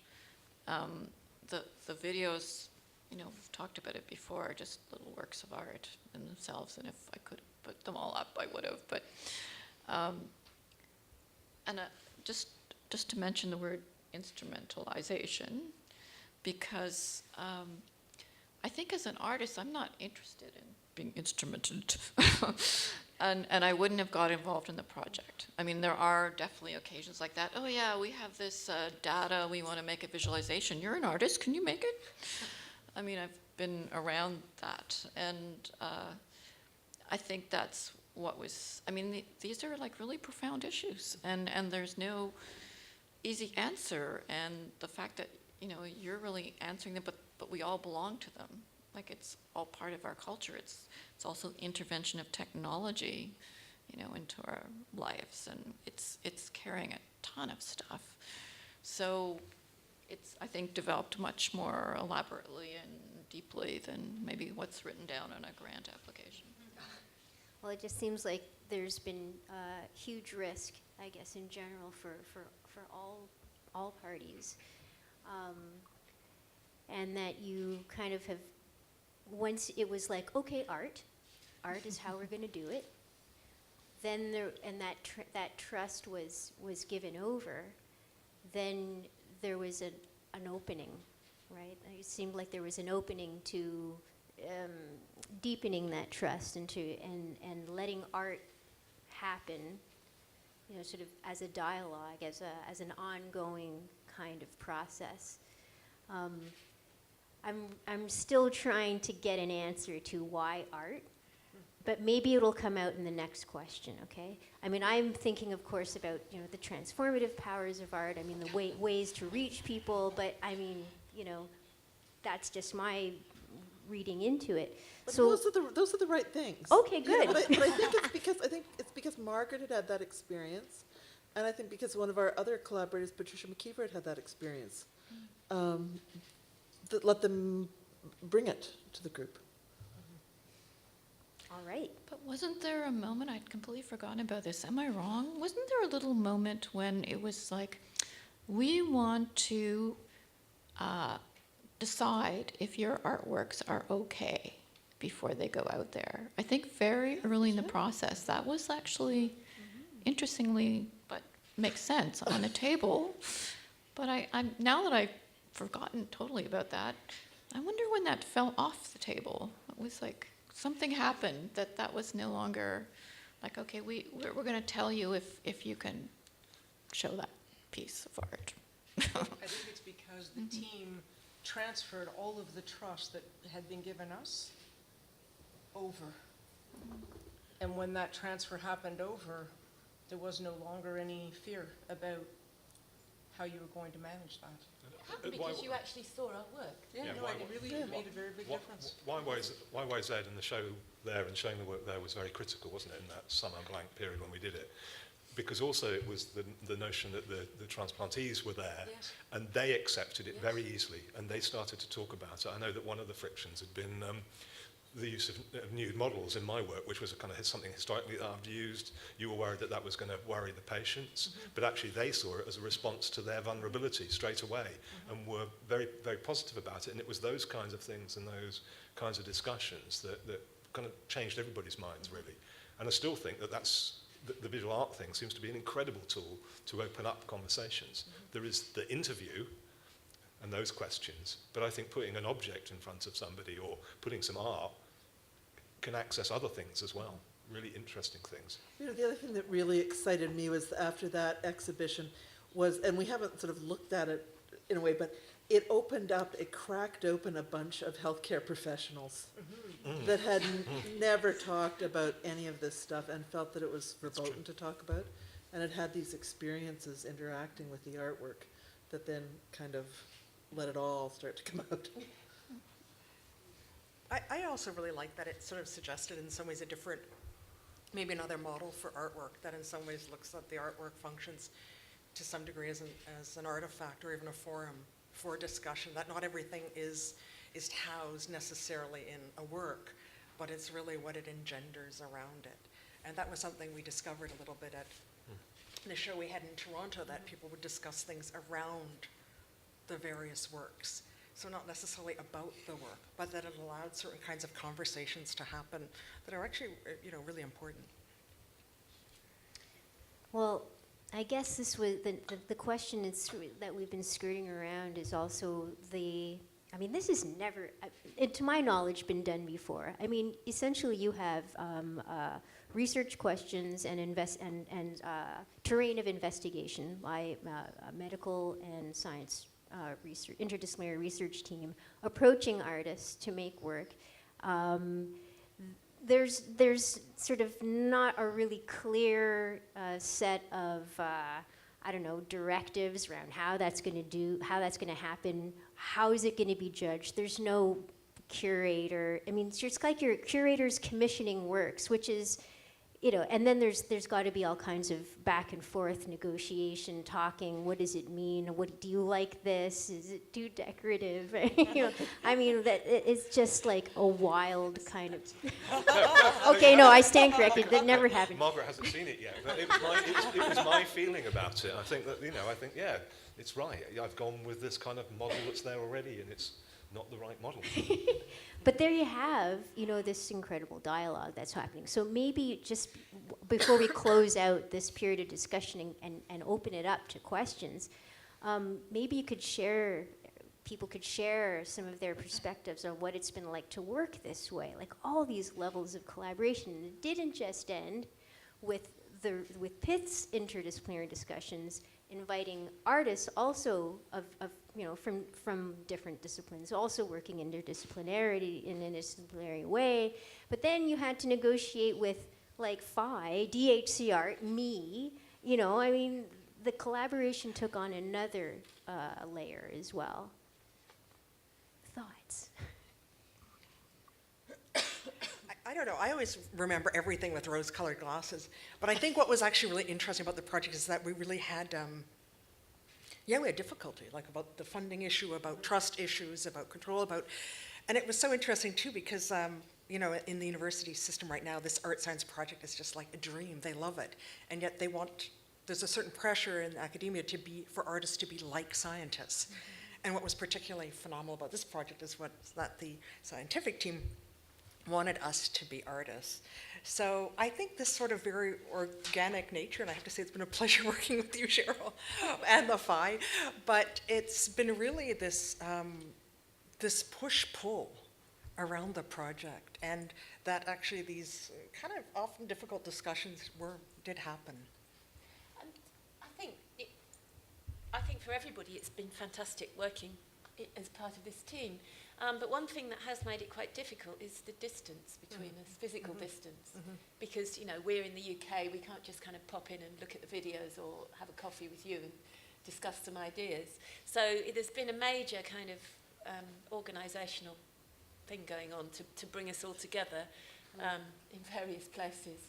The videos, we've talked about it before, just little works of art in themselves, and if I could put them all up, I would have. But just to mention the word instrumentalization, because I think as an artist, I'm not interested in being instrumented. And I wouldn't have got involved in the project. I mean, there are definitely occasions like that. Oh yeah, we have this data, we want to make a visualization. You're an artist, can you make it? I mean, I've been around that. And I think that's what was, I mean, these are like really profound issues. And there's no easy answer. And the fact that, you're really answering them, but we all belong to them. Like, it's all part of our culture. It's also intervention of technology, into our lives, and it's carrying a ton of stuff. So it's, I think, developed much more elaborately and deeply than maybe what's written down on a grant application. Well, it just seems like there's been huge risk, I guess, in general for all parties, and that you kind of have, once it was like, okay, art is how we're going to do it. Then that trust was given over. Then there was an opening, right? It seemed like there was an opening to deepening that trust and letting art happen, sort of as a dialogue, as an ongoing kind of process. I'm still trying to get an answer to why art, but maybe it'll come out in the next question, okay? I mean, I'm thinking, of course, about, the transformative powers of art, I mean, the ways to reach people, but I mean, that's just my reading into it. But So those are the right things. Okay, good. But I think it's because Margaret had that experience, and I think because one of our other collaborators, Patricia McKeever, had that experience. That let them bring it to the group. All right. But wasn't there a moment, I'd completely forgotten about this, am I wrong? Wasn't there a little moment when it was like, we want to decide if your artworks are okay before they go out there? I think very early in the process, that was actually, interestingly, but makes sense, on a table. But I'm now that I've forgotten totally about that, I wonder when that fell off the table. It was like, something happened that was no longer like, okay, we're going to tell you if you can show that piece of art. I think it's because the team transferred all of the trust that had been given us over. And when that transfer happened over, there was no longer any fear about how you were going to manage that. It happened because you actually saw our work. Yeah, no, it really made a very big difference. YYZ in the show there and showing the work there was very critical, wasn't it, in that summer blank period when we did it? Because also it was the notion that the transplantees were there, Yes. and they accepted it very easily, and they started to talk about it. I know that one of the frictions had been the use of nude models in my work, which was a kind of something historically that I've used. You were worried that was going to worry the patients, but actually they saw it as a response to their vulnerability straight away, and were very, very positive about it. And it was those kinds of things and those kinds of discussions that kind of changed everybody's minds, really. And I still think that's the visual art thing seems to be an incredible tool to open up conversations. There is the interview and those questions, but I think putting an object in front of somebody or putting some art can access other things as well, really interesting things. The other thing that really excited me was after that exhibition was, and we haven't sort of looked at it in a way, but it cracked open a bunch of healthcare professionals that had never talked about any of this stuff and felt that it was verboten to talk about, and had had these experiences interacting with the artwork that then kind of let it all start to come out. I also really like that it sort of suggested in some ways a different, maybe another model for artwork that in some ways looks at the artwork functions to some degree as an artifact or even a forum for discussion, that not everything is housed necessarily in a work, but it's really what it engenders around it. And that was something we discovered a little bit at the show we had in Toronto, that people would discuss things around the various works. So not necessarily about the work, but that it allowed certain kinds of conversations to happen that are actually, really important. Well, I guess this was the question that we've been skirting around is also this has never, to my knowledge, been done before. I mean, essentially you have research questions and terrain of investigation by medical and science research, interdisciplinary research team approaching artists to make work. There's sort of not a really clear set of directives around how that's going to happen. How is it going to be judged? There's no curator. I mean, it's just like your curator's commissioning works, which is, and then there's got to be all kinds of back and forth negotiation, talking. What does it mean? What do you like this? Is it too decorative? I mean, that it's just like a wild kind of. Okay, no, I stand corrected. That never happened. Margaret hasn't seen it yet, but it was my feeling about it. I think that yeah, it's right. I've gone with this kind of model that's there already, and it's not the right model. But there you have, this incredible dialogue that's happening. So maybe just before we close out this period of discussion and open it up to questions, maybe people could share some of their perspectives on what it's been like to work this way, like all these levels of collaboration. And it didn't just end with Pitt's interdisciplinary discussions, inviting artists also from different disciplines, also working interdisciplinarity in a disciplinary way. But then you had to negotiate with PHI, DHC Art, me. The collaboration took on another layer as well. Thoughts? I don't know. I always remember everything with rose-colored glasses. But I think what was actually really interesting about the project is that we really had, we had difficulty, about the funding issue, about trust issues, about control, and it was so interesting too because, in the university system right now, this art science project is just like a dream. They love it. And yet there's a certain pressure in academia for artists to be like scientists. Mm-hmm. And what was particularly phenomenal about this project is that the scientific team wanted us to be artists. So I think this sort of very organic nature, and I have to say it's been a pleasure working with you, Cheryl, and the PHI, but it's been really this push-pull around the project, and that actually these kind of often difficult discussions did happen. And I think for everybody it's been fantastic working as part of this team. But one thing that has made it quite difficult is the distance between us, physical distance. Mm-hmm. Because, we're in the UK, we can't just kind of pop in and look at the videos or have a coffee with you and discuss some ideas. So there's been a major kind of organisational thing going on to bring us all together in various places.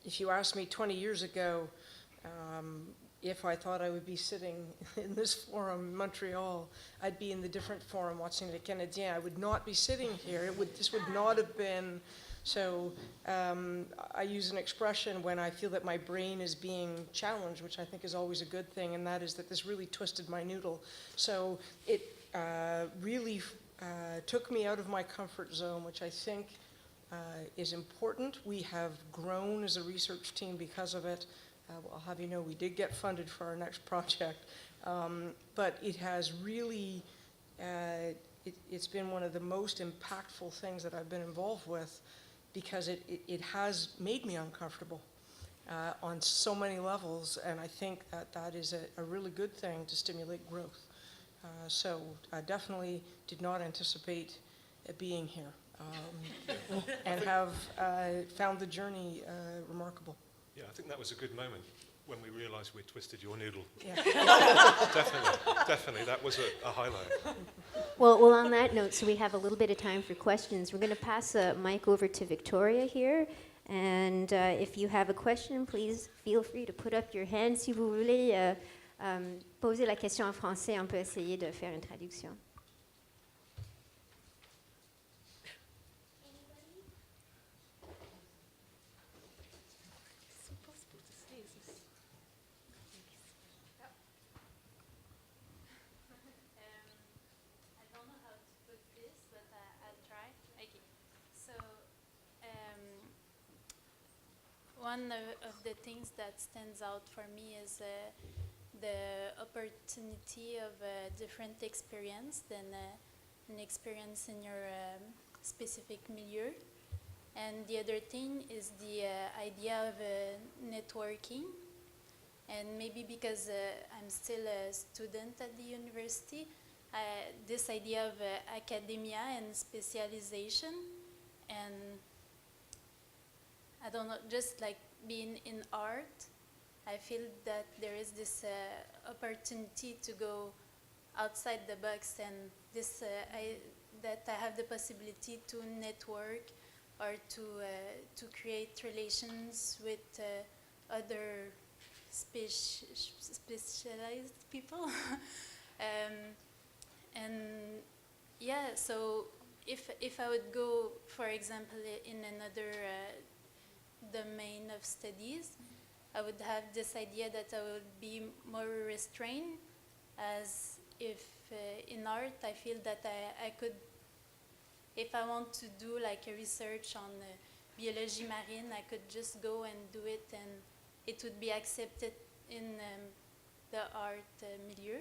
If you asked me 20 years ago, if I thought I would be sitting in this forum in Montreal, I'd be in the different forum watching the Canadiens. I would not be sitting here. This would not have been. So I use an expression when I feel that my brain is being challenged, which I think is always a good thing, and that is that this really twisted my noodle. So it really took me out of my comfort zone, which I think is important. We have grown as a research team because of it. I'll have you know we did get funded for our next project, but it has really, it's been one of the most impactful things that I've been involved with because it has made me uncomfortable on so many levels, and I think that is a really good thing to stimulate growth. So I definitely did not anticipate being here and have found the journey remarkable. Yeah, I think that was a good moment. when we realised we twisted your noodle. Yeah. Definitely, that was a highlight. Well, on that note, so we have a little bit of time for questions. We're going to pass a mic over to Victoria here. And if you have a question, please feel free to put up your hand. Si vous voulez poser la question en français, on peut essayer de faire une traduction. One of the things that stands out for me is the opportunity of a different experience than an experience in your specific milieu. And the other thing is the idea of networking. And maybe because I'm still a student at the university, this idea of academia and specialization, and I don't know, just like being in art, I feel that there is this opportunity to go outside the box, and this that I have the possibility to network or to create relations with other specialized people. And yeah, so if I would go, for example, in another domain of studies, I would have this idea that I would be more restrained, as if in art I feel that I could, if I want to do like a research on biology marine, I could just go and do it, and it would be accepted in the art milieu.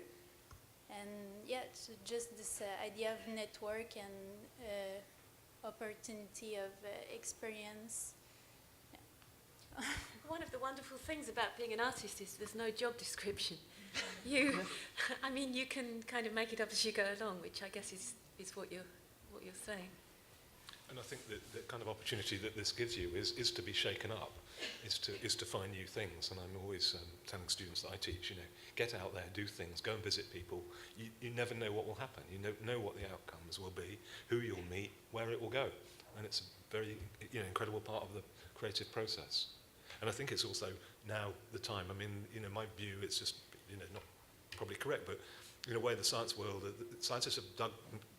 And yeah, so just this idea of network and opportunity of experience. Yeah. One of the wonderful things about being an artist is there's no job description. I mean, you can kind of make it up as you go along, which I guess is what you're saying. And I think that the kind of opportunity that this gives you is to be shaken up, is to find new things. And I'm always telling students that I teach, get out there, do things, go and visit people. You never know what will happen. You know what the outcomes will be, who you'll meet, where it will go. And it's a very incredible part of the creative process. And I think it's also now the time. I mean, my view, it's just, not probably correct, but in a way, the science world, the scientists have dug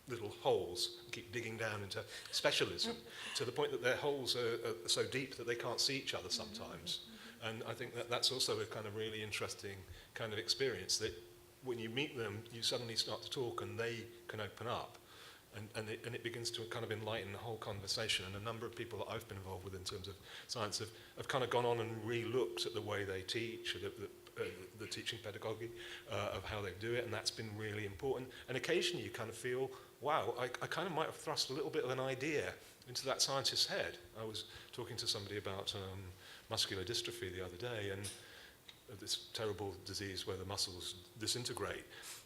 little holes, keep digging down into specialism, to the point that their holes are so deep that they can't see each other sometimes. And I think that's also a kind of really interesting kind of experience, that when you meet them, you suddenly start to talk and they can open up. And it begins to kind of enlighten the whole conversation. And a number of people that I've been involved with in terms of science have kind of gone on and re-looked at the way they teach, the teaching pedagogy of how they do it, and that's been really important. And occasionally you kind of feel, wow, I kind of might have thrust a little bit of an idea into that scientist's head. I was talking to somebody about muscular dystrophy the other day, and this terrible disease where the muscles disintegrate.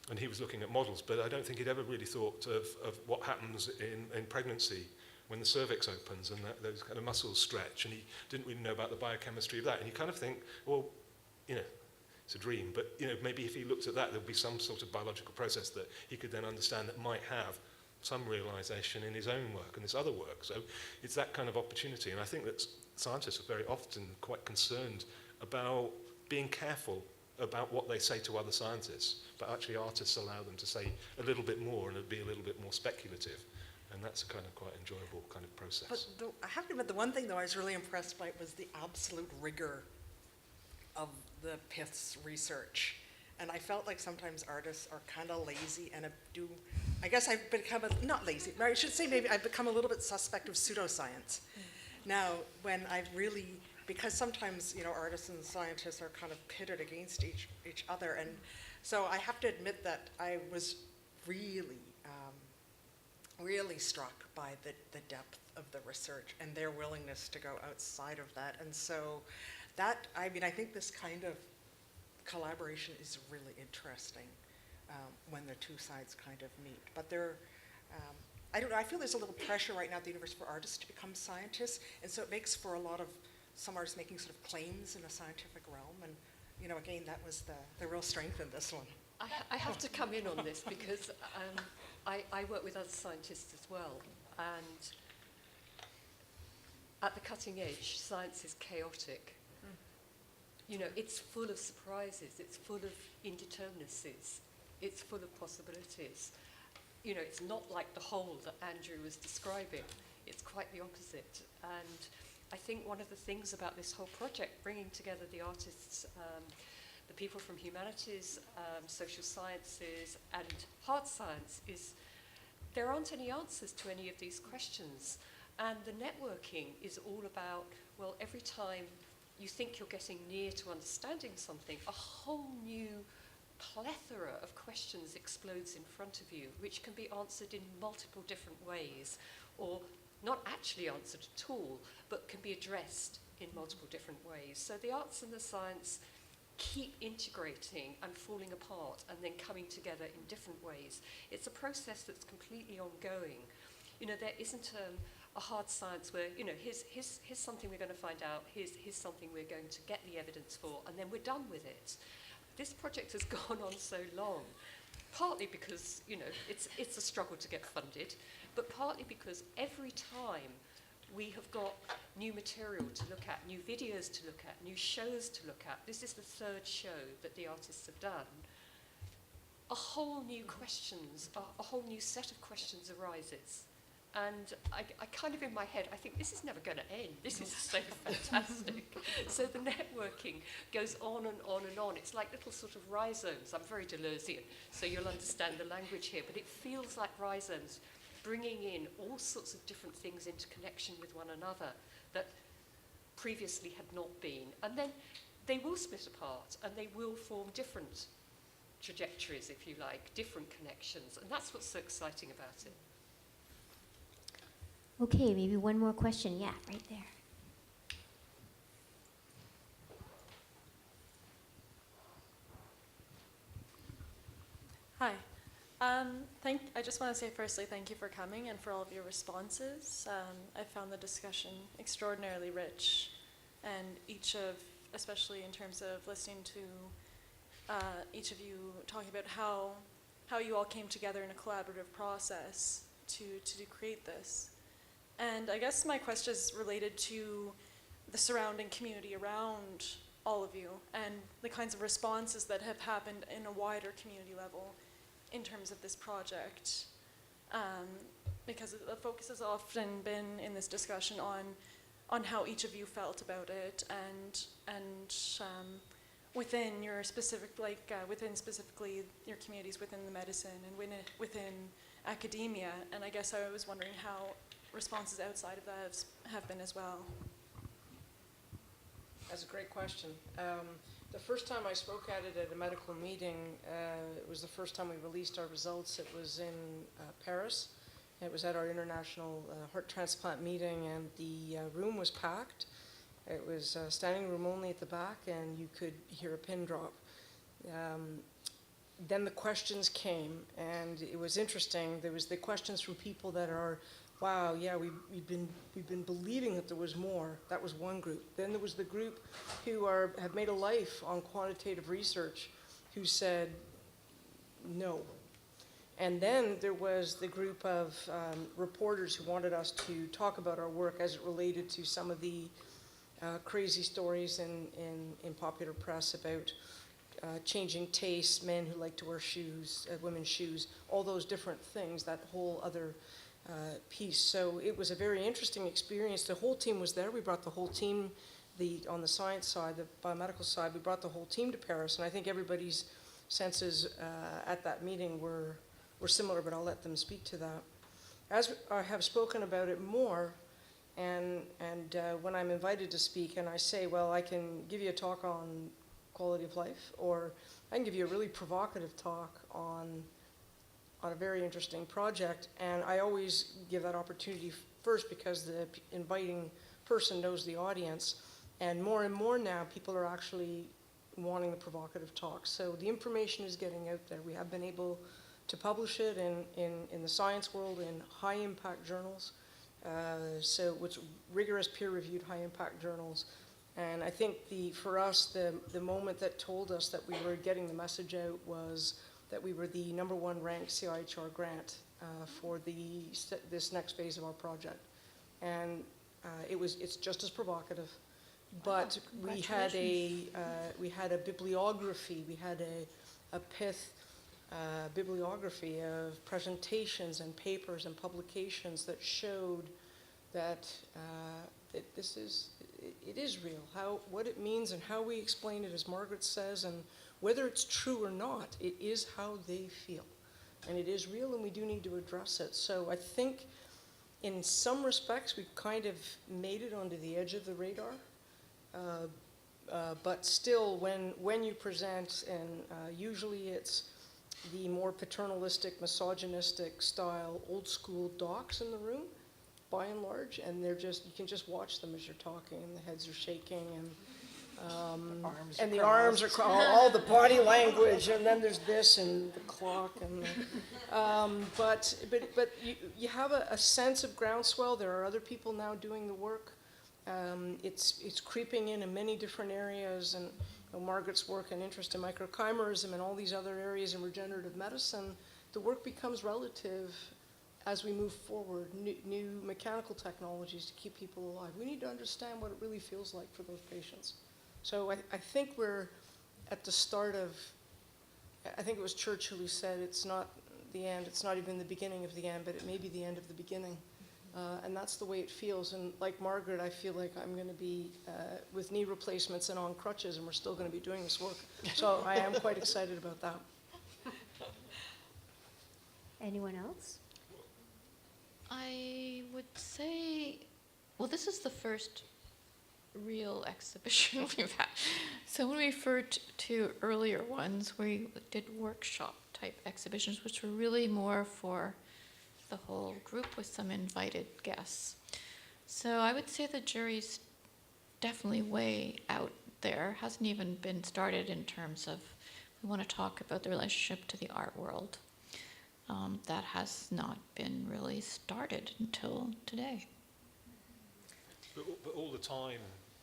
And he was looking at models, but I don't think he'd ever really thought of what happens in pregnancy when the cervix opens and those kind of muscles stretch, and he didn't really know about the biochemistry of that. And you kind of think, well, it's a dream, but maybe if he looked at that, there'd be some sort of biological process that he could then understand that might have some realization in his own work and this other work. So it's that kind of opportunity. And I think that scientists are very often quite concerned about being careful about what they say to other scientists, but actually artists allow them to say a little bit more, and it'd be a little bit more speculative. And that's a kind of quite enjoyable kind of process. But I have to admit, the one thing though I was really impressed by was the absolute rigor of the PITH's research. And I felt like sometimes artists are kind of lazy, and I guess I've become, not lazy, I should say maybe I've become a little bit suspect of pseudoscience. Now, when I've really, because sometimes, artists and scientists are kind of pitted against each other. And so I have to admit that I was really, really struck by the depth of the research and their willingness to go outside of that. And so that, I think this kind of collaboration is really interesting when the two sides kind of meet. But I don't know, I feel there's a little pressure right now at the University for artists to become scientists, and so it makes for a lot of some artists making sort of claims in a scientific realm, and you know, again, that was the real strength in this one. I have to come in on this because I work with other scientists as well, and at the cutting edge, science is chaotic. You know, it's full of surprises, it's full of indeterminacies, it's full of possibilities. You know, it's not like the whole that Andrew was describing. It's quite the opposite. And I think one of the things about this whole project, bringing together the artists, the people from humanities, social sciences, and hard science, is there aren't any answers to any of these questions. And the networking is all about, well, every time you think you're getting near to understanding something, a whole new plethora of questions explodes in front of you, which can be answered in multiple different ways, or not actually answered at all, but can be addressed in multiple different ways. So the arts and the science keep integrating and falling apart and then coming together in different ways. It's a process that's completely ongoing. You know, there isn't a hard science where, you know, here's something we're going to find out, here's something we're going to get the evidence for, and then we're done with it. This project has gone on so long, partly because, you know, it's a struggle to get funded, but partly because every time we have got new material to look at, new videos to look at, new shows to look at. This is the third show that the artists have done. A whole new questions, a whole new set of questions arises. And I kind of, in my head, I think this is never going to end. This is so fantastic. So the networking goes on and on and on. It's like little sort of rhizomes. I'm very Deleuzian, so you'll understand the language here. But it feels like rhizomes, bringing in all sorts of different things into connection with one another that previously had not been. And then they will split apart, and they will form different trajectories, if you like, different connections. And that's what's so exciting about it. Okay, maybe one more question. Yeah, right there. Hi. I just want to say firstly, thank you for coming and for all of your responses. I found the discussion extraordinarily rich, and especially in terms of listening to each of you talking about how you all came together in a collaborative process to create this. And I guess my question is related to the surrounding community around all of you and the kinds of responses that have happened in a wider community level in terms of this project. Because the focus has often been in this discussion on how each of you felt about it and within your specific, within specifically your communities within the medicine and within academia. And I guess I was wondering how responses outside of that have been as well. That's a great question. The first time I spoke at it at a medical meeting, it was the first time we released our results. It was in Paris. It was at our international heart transplant meeting, and the room was packed. It was standing room only at the back, and you could hear a pin drop. Then the questions came, and it was interesting. There was the questions from people that are, wow, yeah, we've been believing that there was more. That was one group. Then there was the group who have made a life on quantitative research, who said no. And then there was the group of reporters who wanted us to talk about our work as it related to some of the crazy stories in popular press about changing tastes, men who like to wear shoes, women's shoes, all those different things, that whole other piece. So it was a very interesting experience. The whole team was there. We brought the whole team, on the science side, the biomedical side, we brought the whole team to Paris, and I think everybody's senses at that meeting were similar, but I'll let them speak to that. As I have spoken about it more, and when I'm invited to speak and I say, well, I can give you a talk on quality of life, or I can give you a really provocative talk on a very interesting project, and I always give that opportunity first because the inviting person knows the audience, and more now people are actually wanting the provocative talk. So the information is getting out there. We have been able to publish it in the science world in high impact journals, so with rigorous peer reviewed high impact journals. And I think for us, the moment that told us that we were getting the message out was that we were the #1 ranked CIHR grant for this next phase of our project. And it's just as provocative, but we had a bibliography, we had a pith bibliography of presentations and papers and publications that showed that it is real. What it means and how we explain it, as Margaret says, and whether it's true or not, it is how they feel. And it is real, and we do need to address it. So I think in some respects, we've kind of made it onto the edge of the radar. But still, when you present, and usually it's the more paternalistic, misogynistic style, old school docs in the room, by and large, and you can just watch them as you're talking, and the heads are shaking, and the arms are all the body language, and then there's this and the clock, and but you have a sense of groundswell. There are other people now doing the work. It's creeping in many different areas, and Margaret's work and interest in microchimerism and all these other areas in regenerative medicine. The work becomes relative as we move forward, new mechanical technologies to keep people alive. We need to understand what it really feels like for those patients. So I think we're at the start of, I think it was Churchill who said, it's not the end, it's not even the beginning of the end, but it may be the end of the beginning. And that's the way it feels. And like Margaret, I feel like I'm going to be with knee replacements and on crutches, and we're still going to be doing this work. So I am quite excited about that. Anyone else? I would say, well, this is the first real exhibition we've had. So when we referred to earlier ones, we did workshop type exhibitions, which were really more for the whole group with some invited guests. So I would say the jury's definitely way out there, hasn't even been started in terms of, we want to talk about the relationship to the art world. That has not been really started until today. But all the time,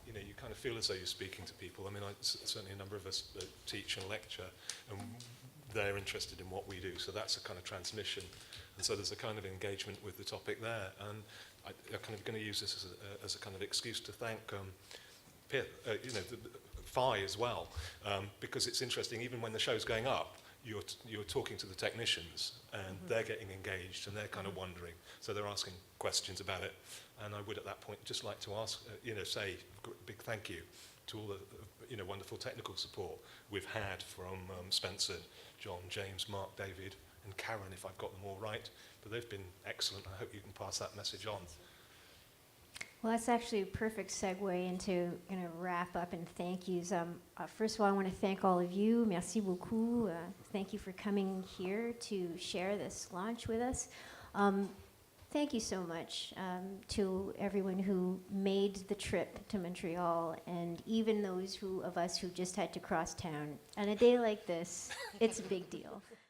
you kind of feel as though you're speaking to people. I mean, certainly a number of us teach and lecture, and they're interested in what we do. So that's a kind of transmission. And so there's a kind of engagement with the topic there. And I'm kind of going to use this as a kind of excuse to thank PHI as well, because it's interesting, even when the show's going up, you're talking to the technicians, and they're getting engaged, and they're kind of wondering. So they're asking questions about it. And I would, at that point, just like to ask, say a big thank you to all the, wonderful technical support we've had from Spencer, John, James, Mark, David, and Karen, if I've got them all right. But they've been excellent. I hope you can pass that message on. Well, that's actually a perfect segue into going to wrap up and thank yous. First of all, I want to thank all of you. Merci beaucoup. Thank you for coming here to share this launch with us. Thank you so much to everyone who made the trip to Montreal, and even those of us who just had to cross town. On a day like this, it's a big deal.